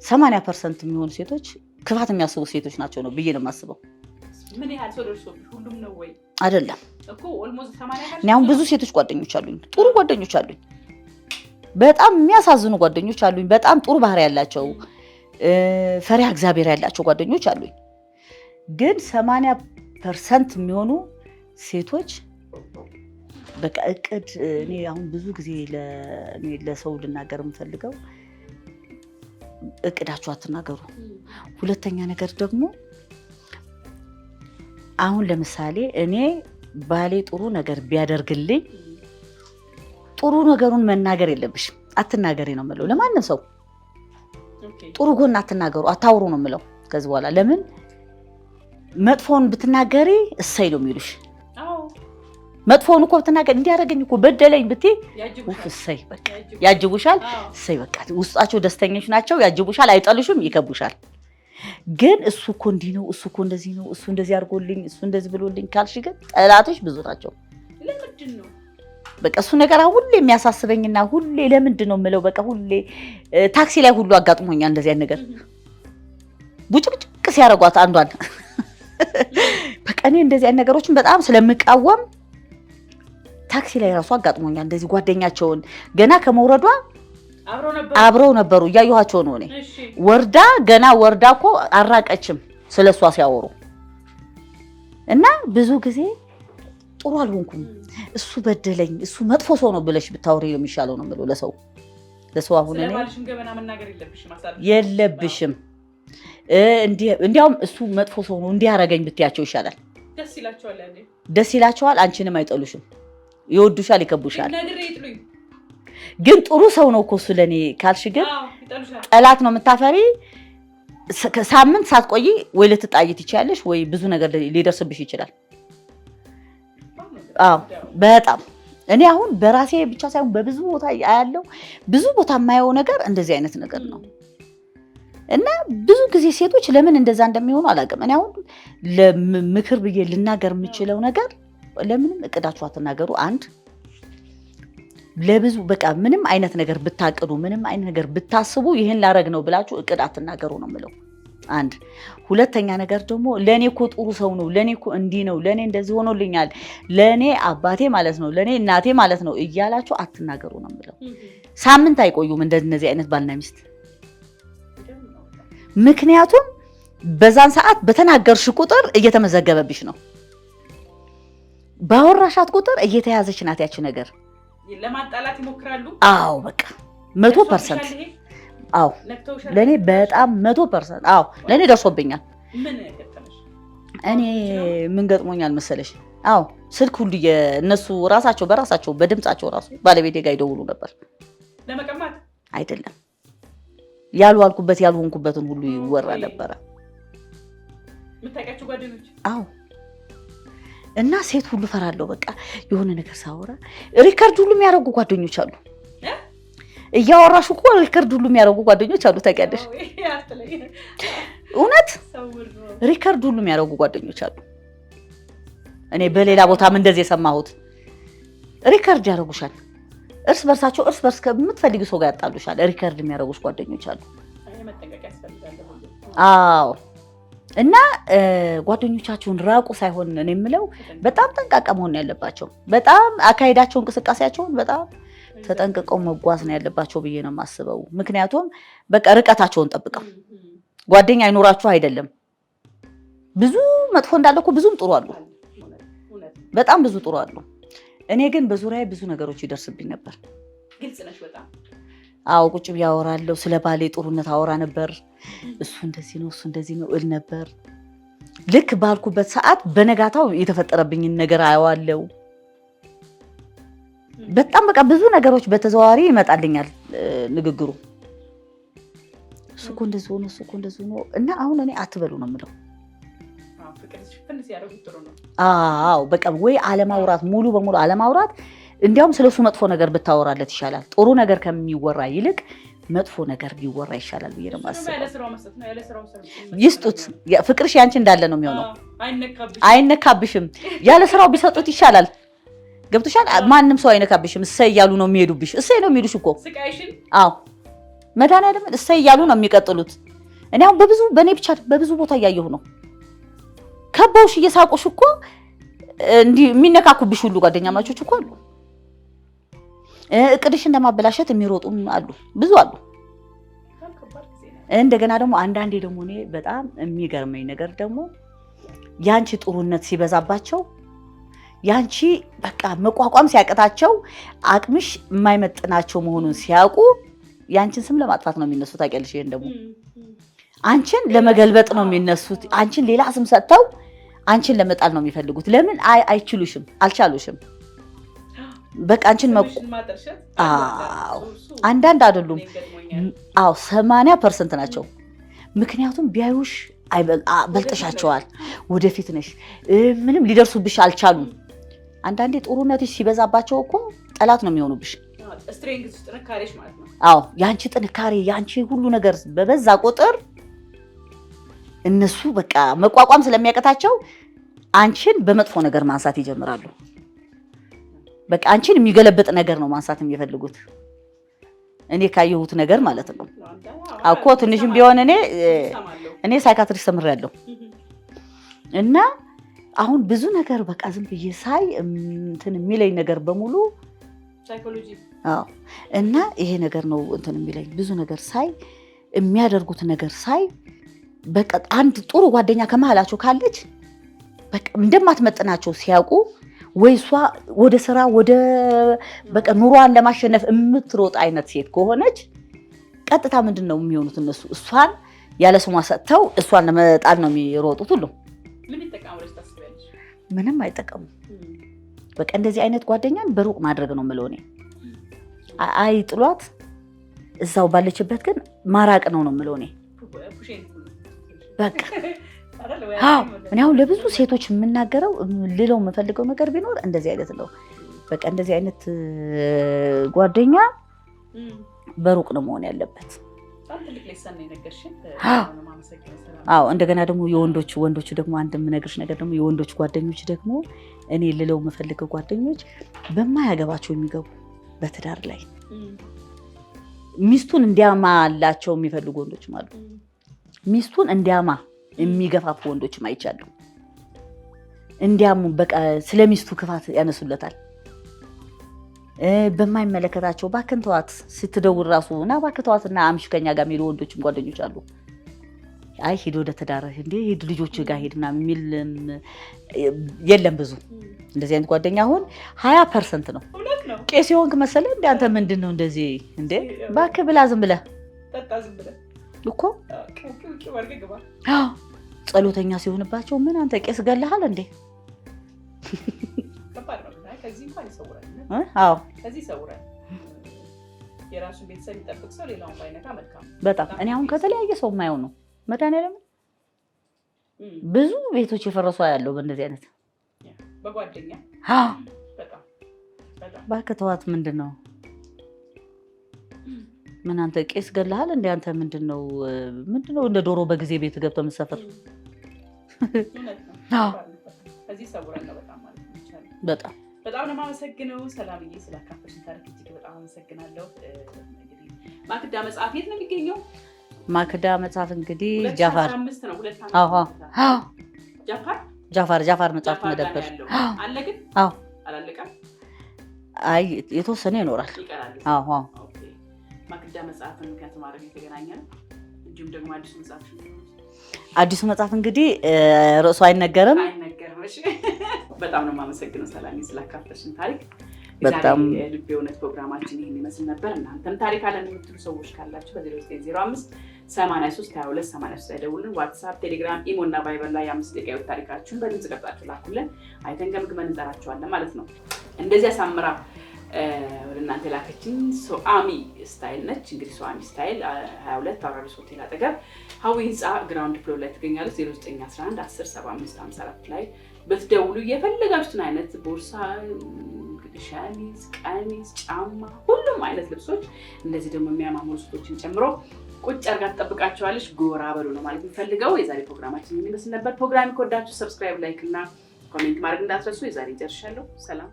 80% የሚሆኑ ሴቶች ክፋት የሚያስቡ ሴቶች ናቸው ነው ብዬ ነው የማስበው። ምን ያህል ሰው ደርሶብሽ? ሁሉም ነው ወይ? አይደለም እኮ ኦልሞስት 80%። እኔ አሁን ብዙ ሴቶች ጓደኞች አሉኝ፣ ጥሩ ጓደኞች አሉኝ፣ በጣም የሚያሳዝኑ ጓደኞች አሉኝ፣ በጣም ጥሩ ባህሪ ያላቸው ፈሪሃ እግዚአብሔር ያላቸው ጓደኞች አሉኝ። ግን 80% የሚሆኑ ሴቶች በቃ እቅድ። እኔ አሁን ብዙ ጊዜ ለሰው ልናገር የምፈልገው እቅዳችሁ አትናገሩ። ሁለተኛ ነገር ደግሞ አሁን ለምሳሌ እኔ ባሌ ጥሩ ነገር ቢያደርግልኝ ጥሩ ነገሩን መናገር የለብሽም፣ አትናገሪ ነው የምለው ለማንም ሰው። ጥሩ ጎን አትናገሩ፣ አታውሩ ነው የምለው ከዚህ በኋላ። ለምን መጥፎውን ብትናገሪ እሰይ ነው የሚሉሽ። መጥፎውን እኮ ብትናገሪ እንዲያደርገኝ እኮ በደለኝ ብትይ እሰይ በቃ ያጅቡሻል። እሰይ በቃ ውስጣቸው ደስተኞች ናቸው፣ ያጅቡሻል፣ አይጠሉሽም፣ ይከቡሻል። ግን እሱ እኮ እንዲህ ነው፣ እሱ እኮ እንደዚህ ነው፣ እሱ እንደዚህ አድርጎልኝ፣ እሱ እንደዚህ ብሎልኝ ካልሽ ግን ጠላቶች ብዙ ናቸው። ለምንድን ነው በቃ እሱ ነገር ሁሌ የሚያሳስበኝና ሁሌ ለምንድን ነው የምለው በቃ ሁሌ ታክሲ ላይ ሁሉ አጋጥሞኛል እንደዚህ አይነት ነገር። ቡጭቅጭቅ ሲያደርጓት አንዷን በቃ እኔ እንደዚህ አይነት ነገሮችን በጣም ስለምቃወም ታክሲ ላይ ራሱ አጋጥሞኛል እንደዚህ ጓደኛቸውን ገና ከመውረዷ አብረው ነበሩ እያየኋቸው ነው። እኔ ገና ወርዳ እኮ አራቀችም ስለሷ ሲያወሩ እና ብዙ ጊዜ ጥሩ አልሆንኩም፣ እሱ በደለኝ፣ እሱ መጥፎ ሰው ነው ብለሽ ብታወሪ የሚሻለው ነው የምለው ለሰው አሁን እኔ የለብሽም እንዲያውም እሱ መጥፎ ሰው ነው እንዲያረገኝ ብትያቸው ይሻላል። ደስ ይላቸዋል፣ አንቺንም አይጠሉሽም፣ ይወዱሻል፣ ይከቡሻል። ግን ጥሩ ሰው ነው እኮ እሱ ለኔ ካልሽ ግን ጠላት ነው የምታፈሪ። ሳምንት ሳትቆይ ወይ ልትጣይ ትችያለሽ ወይ ብዙ ነገር ሊደርስብሽ ይችላል። በጣም እኔ አሁን በራሴ ብቻ ሳይሆን በብዙ ቦታ ያለው ብዙ ቦታ የማየው ነገር እንደዚህ አይነት ነገር ነው። እና ብዙ ጊዜ ሴቶች ለምን እንደዛ እንደሚሆኑ አላውቅም። እኔ አሁን ለምክር ብዬ ልናገር የምችለው ነገር ለምንም እቅዳችሁ አትናገሩ። አንድ ለብዙ በቃ ምንም አይነት ነገር ብታቅዱ ምንም አይነት ነገር ብታስቡ ይሄን ላረግ ነው ብላችሁ እቅድ አትናገሩ ነው የምለው። አንድ ሁለተኛ ነገር ደግሞ ለኔ እኮ ጥሩ ሰው ነው፣ ለኔ እኮ እንዲህ ነው፣ ለኔ እንደዚህ ሆኖልኛል፣ ለኔ አባቴ ማለት ነው፣ ለኔ እናቴ ማለት ነው እያላችሁ አትናገሩ ነው የምለው። ሳምንት አይቆዩም እንደነዚህ አይነት ባልና ሚስት። ምክንያቱም በዛን ሰዓት በተናገርሽ ቁጥር እየተመዘገበብሽ ነው፣ ባወራሻት ቁጥር እየተያዘች ናት ያቺ ነገር። ለማጣላት ይሞክራሉ። አዎ በቃ 100%። አዎ ለኔ በጣም 100%። አዎ ለኔ ደርሶብኛል። ምን ያገጠመሽ? እኔ ምን ገጥሞኛል መሰለሽ? አዎ ስልክ ሁሉ የነሱ ራሳቸው በራሳቸው በድምጻቸው ራሱ ባለቤቴ ጋር ይደውሉ ነበር። ለመቀማት አይደለም ያልዋልኩበት ያልሆንኩበትን ሁሉ ይወራ ነበር። ምታውቂያቸው ጓደኞች? አዎ እና ሴት ሁሉ ፈራለሁ። በቃ የሆነ ነገር ሳወራ ሪከርድ ሁሉ የሚያደርጉ ጓደኞች አሉ። እያወራሽ እኮ ሪከርድ ሁሉ የሚያደርጉ ጓደኞች አሉ። ታውቂያለሽ? እውነት ሪከርድ ሁሉ የሚያደርጉ ጓደኞች አሉ። እኔ በሌላ ቦታም እንደዚህ የሰማሁት ሪከርድ ያደርጉሻል። እርስ በርስ ከምትፈልጊው ሰው ጋር ያጣሉሻል። ሪከርድ የሚያደርጉሽ ጓደኞች አሉ። አዎ እና ጓደኞቻችሁን ራቁ ሳይሆን እኔ የምለው በጣም ጠንቃቃ መሆን ያለባቸው፣ በጣም አካሄዳቸው እንቅስቃሴያቸውን በጣም ተጠንቅቀው መጓዝ ነው ያለባቸው ብዬ ነው የማስበው። ምክንያቱም በቃ ርቀታቸውን ጠብቀው ጓደኛ አይኖራችሁ አይደለም። ብዙ መጥፎ እንዳለ እኮ ብዙም ጥሩ አሉ፣ በጣም ብዙ ጥሩ አሉ። እኔ ግን በዙሪያዬ ብዙ ነገሮች ይደርስብኝ ነበር። ግልጽ ነሽ በጣም አዎ። ቁጭ ብዬ አወራለሁ፣ ስለ ባሌ ጥሩነት አወራ ነበር። እሱ እንደዚህ ነው እሱ እንደዚህ ነው እል ነበር። ልክ ባልኩበት ሰዓት በነጋታው የተፈጠረብኝን ነገር አየዋለሁ። በጣም በቃ ብዙ ነገሮች በተዘዋዋሪ ይመጣልኛል ንግግሩ። እሱ እኮ እንደዚህ ሆነ እሱ እኮ እንደዚህ ሆነ እና አሁን እኔ አትበሉ ነው የምለው። አዎ በቃ ወይ አለማውራት፣ ሙሉ በሙሉ አለማውራት። እንዲያውም ስለሱ መጥፎ ነገር ብታወራለት ይሻላል። ጥሩ ነገር ከሚወራ ይልቅ መጥፎ ነገር ቢወራ ይሻላል ብዬ ነው የማስበው። ይስጡት። ፍቅርሽ ያንቺ እንዳለ ነው የሚሆነው፣ አይነካብሽም። ያለ ስራው ቢሰጡት ይሻላል። ገብቶሻል? ማንም ሰው አይነካብሽም። እሰይ እያሉ ነው የሚሄዱብሽ። እሰይ ነው የሚሉሽ እኮ። አዎ መድኃኒዓለም እሰይ እያሉ ነው የሚቀጥሉት። እኔ አሁን በእኔ ብቻ በብዙ ቦታ እያየሁ ነው። ከበውሽ እየሳቁሽ እኮ እንዲህ የሚነካኩብሽ ሁሉ ጓደኛ ማቾች እኮ አሉ። እቅድሽን ለማበላሸት የሚሮጡም አሉ፣ ብዙ አሉ። እንደገና ደግሞ አንዳንዴ ደግሞ እኔ በጣም የሚገርመኝ ነገር ደግሞ ያንቺ ጥሩነት ሲበዛባቸው፣ ያንቺ በቃ መቋቋም ሲያቅታቸው፣ አቅምሽ የማይመጥናቸው መሆኑን ሲያውቁ ያንቺን ስም ለማጥፋት ነው የሚነሱት። ታውቂያለሽ? ይሄን ደግሞ አንቺን ለመገልበጥ ነው የሚነሱት። አንቺን ሌላ ስም ሰጥተው አንቺን ለመጣል ነው የሚፈልጉት። ለምን? አይችሉሽም፣ አልቻሉሽም። በቃ አንቺን አንዳንድ አይደሉም። አዎ 80% ናቸው። ምክንያቱም ቢያዩሽ በልጠሻቸዋል፣ ወደፊት ነሽ፣ ምንም ሊደርሱብሽ አልቻሉም። አንዳንዴ ጥሩነትሽ ሲበዛባቸው እኮ ጠላት ነው የሚሆኑብሽ። አዎ ያንቺ ጥንካሬ ያንቺ ሁሉ ነገር በበዛ ቁጥር እነሱ በቃ መቋቋም ስለሚያቀታቸው አንቺን በመጥፎ ነገር ማንሳት ይጀምራሉ። በቃ አንቺን የሚገለብጥ ነገር ነው ማንሳት የሚፈልጉት። እኔ ካየሁት ነገር ማለት ነው። አኮ ትንሽም ቢሆን እኔ ሳይካትሪስት ተምሬያለሁ እና አሁን ብዙ ነገር በቃ ዝም ብዬ ሳይ እንትን የሚለኝ ነገር በሙሉ ሳይኮሎጂ። አዎ እና ይሄ ነገር ነው እንትን የሚለኝ ብዙ ነገር ሳይ፣ የሚያደርጉት ነገር ሳይ በቃ አንድ ጥሩ ጓደኛ ከመሀላቸው ካለች በቃ እንደማትመጥናቸው ሲያውቁ ወይ እሷ ወደ ስራ ወደ በቃ ኑሯን ለማሸነፍ የምትሮጥ አይነት ሴት ከሆነች ቀጥታ ምንድን ነው የሚሆኑት እነሱ? እሷን ያለ ስሟ ሰጥተው እሷን ለመጣል ነው የሚሮጡት። ሁሉ ምንም አይጠቀሙም። በቃ እንደዚህ አይነት ጓደኛን በሩቅ ማድረግ ነው የምለው እኔ። አይጥሏት፣ እዛው ባለችበት ግን ማራቅ ነው የምለው እኔ። በቃ እኔ አሁን ለብዙ ሴቶች የምናገረው ልለው የምፈልገው ነገር ቢኖር እንደዚህ አይነት ነው። በቃ እንደዚህ አይነት ጓደኛ በሩቅ ነው መሆን ያለበት። አዎ እንደገና ደግሞ ወንዶቹ ደግሞ አንድ የምነግርሽ ነገር ደግሞ የወንዶች ጓደኞች ደግሞ እኔ ልለው የምፈልገው ጓደኞች በማያገባቸው የሚገቡ በትዳር ላይ ሚስቱን እንዲያማላቸው የሚፈልጉ ወንዶችም አሉ። ሚስቱን እንዲያማ የሚገፋፉ ወንዶችም አይቻለሁ። እንዲያሙ በቃ ስለሚስቱ ክፋት ያነሱለታል። በማይመለከታቸው እባክህን ተዋት ስትደውል ራሱ እና እባክህ ተዋትና አምሽ ከኛ ጋር የሚሉ ወንዶችም ጓደኞች አሉ። አይ ሂድ ወደ ትዳርህ እንደ ሂድ ልጆች ጋር ሂድ ምናምን የሚል የለም ብዙ። እንደዚህ አይነት ጓደኛ አሁን 20% ነው። ቄስ የሆንክ መሰለህ እንደ አንተ ምንድን ነው እንደዚህ እንደ እባክህ ብላ ዝም ብለህ እኮ ጸሎተኛ ሲሆንባቸው ምን አንተ ቄስ ገለሃል እንዴ? አዎ በጣም እኔ አሁን ከተለያየ ሰው የማየው ነው መድኃኒዓለም ብዙ ቤቶች የፈረሱ ያለው በእንደዚህ አይነት በጓደኛ እባክህ ተዋት። ምንድን ነው ምን አንተ ቄስ ገለሃል እንደ አንተ ምንድን ነው እንደ ዶሮ በጊዜ ቤት ገብተህ የምትሰፍር? በጣም ነው የማመሰግነው ሰላምዬ፣ ስላካፈልሽን ታሪክ እጅግ በጣም አመሰግናለሁ። እንግዲህ ማክዳ መጽሐፍ የት ነው የሚገኘው? ማክዳ መጽሐፍ እንግዲህ ጃፋር ጃፋር መጽሐፍ መደብር አለ ግን አዎ አላለቀም። አይ የተወሰነ ይኖራል። አዎ ኦኬ። ማክዳ መጽሐፍን ከተማረግ የተገናኘ ነው። እንዲሁም ደግሞ አዲሱ መጽሐፍ እንግዲህ ርዕሱ አይነገርም። እሺ በጣም ነው የማመሰግነው ሰላም ስላካፈለሽን ታሪክ። በጣም ልብ የእውነት ፕሮግራማችን ይሄን ይመስል ነበር። እናንተም ታሪክ አለን የምትሉ ሰዎች ካላችሁ በ0905 832283 ላይ ደውሉልን። ዋትስአፕ፣ ቴሌግራም፣ ኢሞ እና ቫይበር ላይ 5 ደቂቃ የህይወት ታሪካችሁን በድምጽ ቀርጻችሁ ላኩልን። አይተን ገምግመን እንጠራችኋለን ማለት ነው። እንደዚህ አሳምራ ወደ እናንተ ላከችን ሶአሚ ስታይል ነች። እንግዲህ ሶአሚ ስታይል 22 አውራሪስ ሆቴል አጠገብ ሀዊ ህንፃ ግራውንድ ፍሎር ላይ ትገኛለች። 0911 107554 ላይ በትደውሉ የፈለጋችሁትን አይነት ቦርሳ፣ ሸሚዝ፣ ቀሚስ፣ ጫማ፣ ሁሉም አይነት ልብሶች እንደዚህ ደግሞ የሚያማምሩ ሱቶችን ጨምሮ ቁጭ አርጋ ትጠብቃችኋለች። ጎራ በሉ ነው ማለት የምፈልገው። የዛሬ ፕሮግራማችን የሚመስል ነበር። ፕሮግራም ከወዳችሁ ሰብስክራይብ፣ ላይክ እና ኮሜንት ማድረግ እንዳትረሱ። የዛሬ ጨርሻለሁ። ሰላም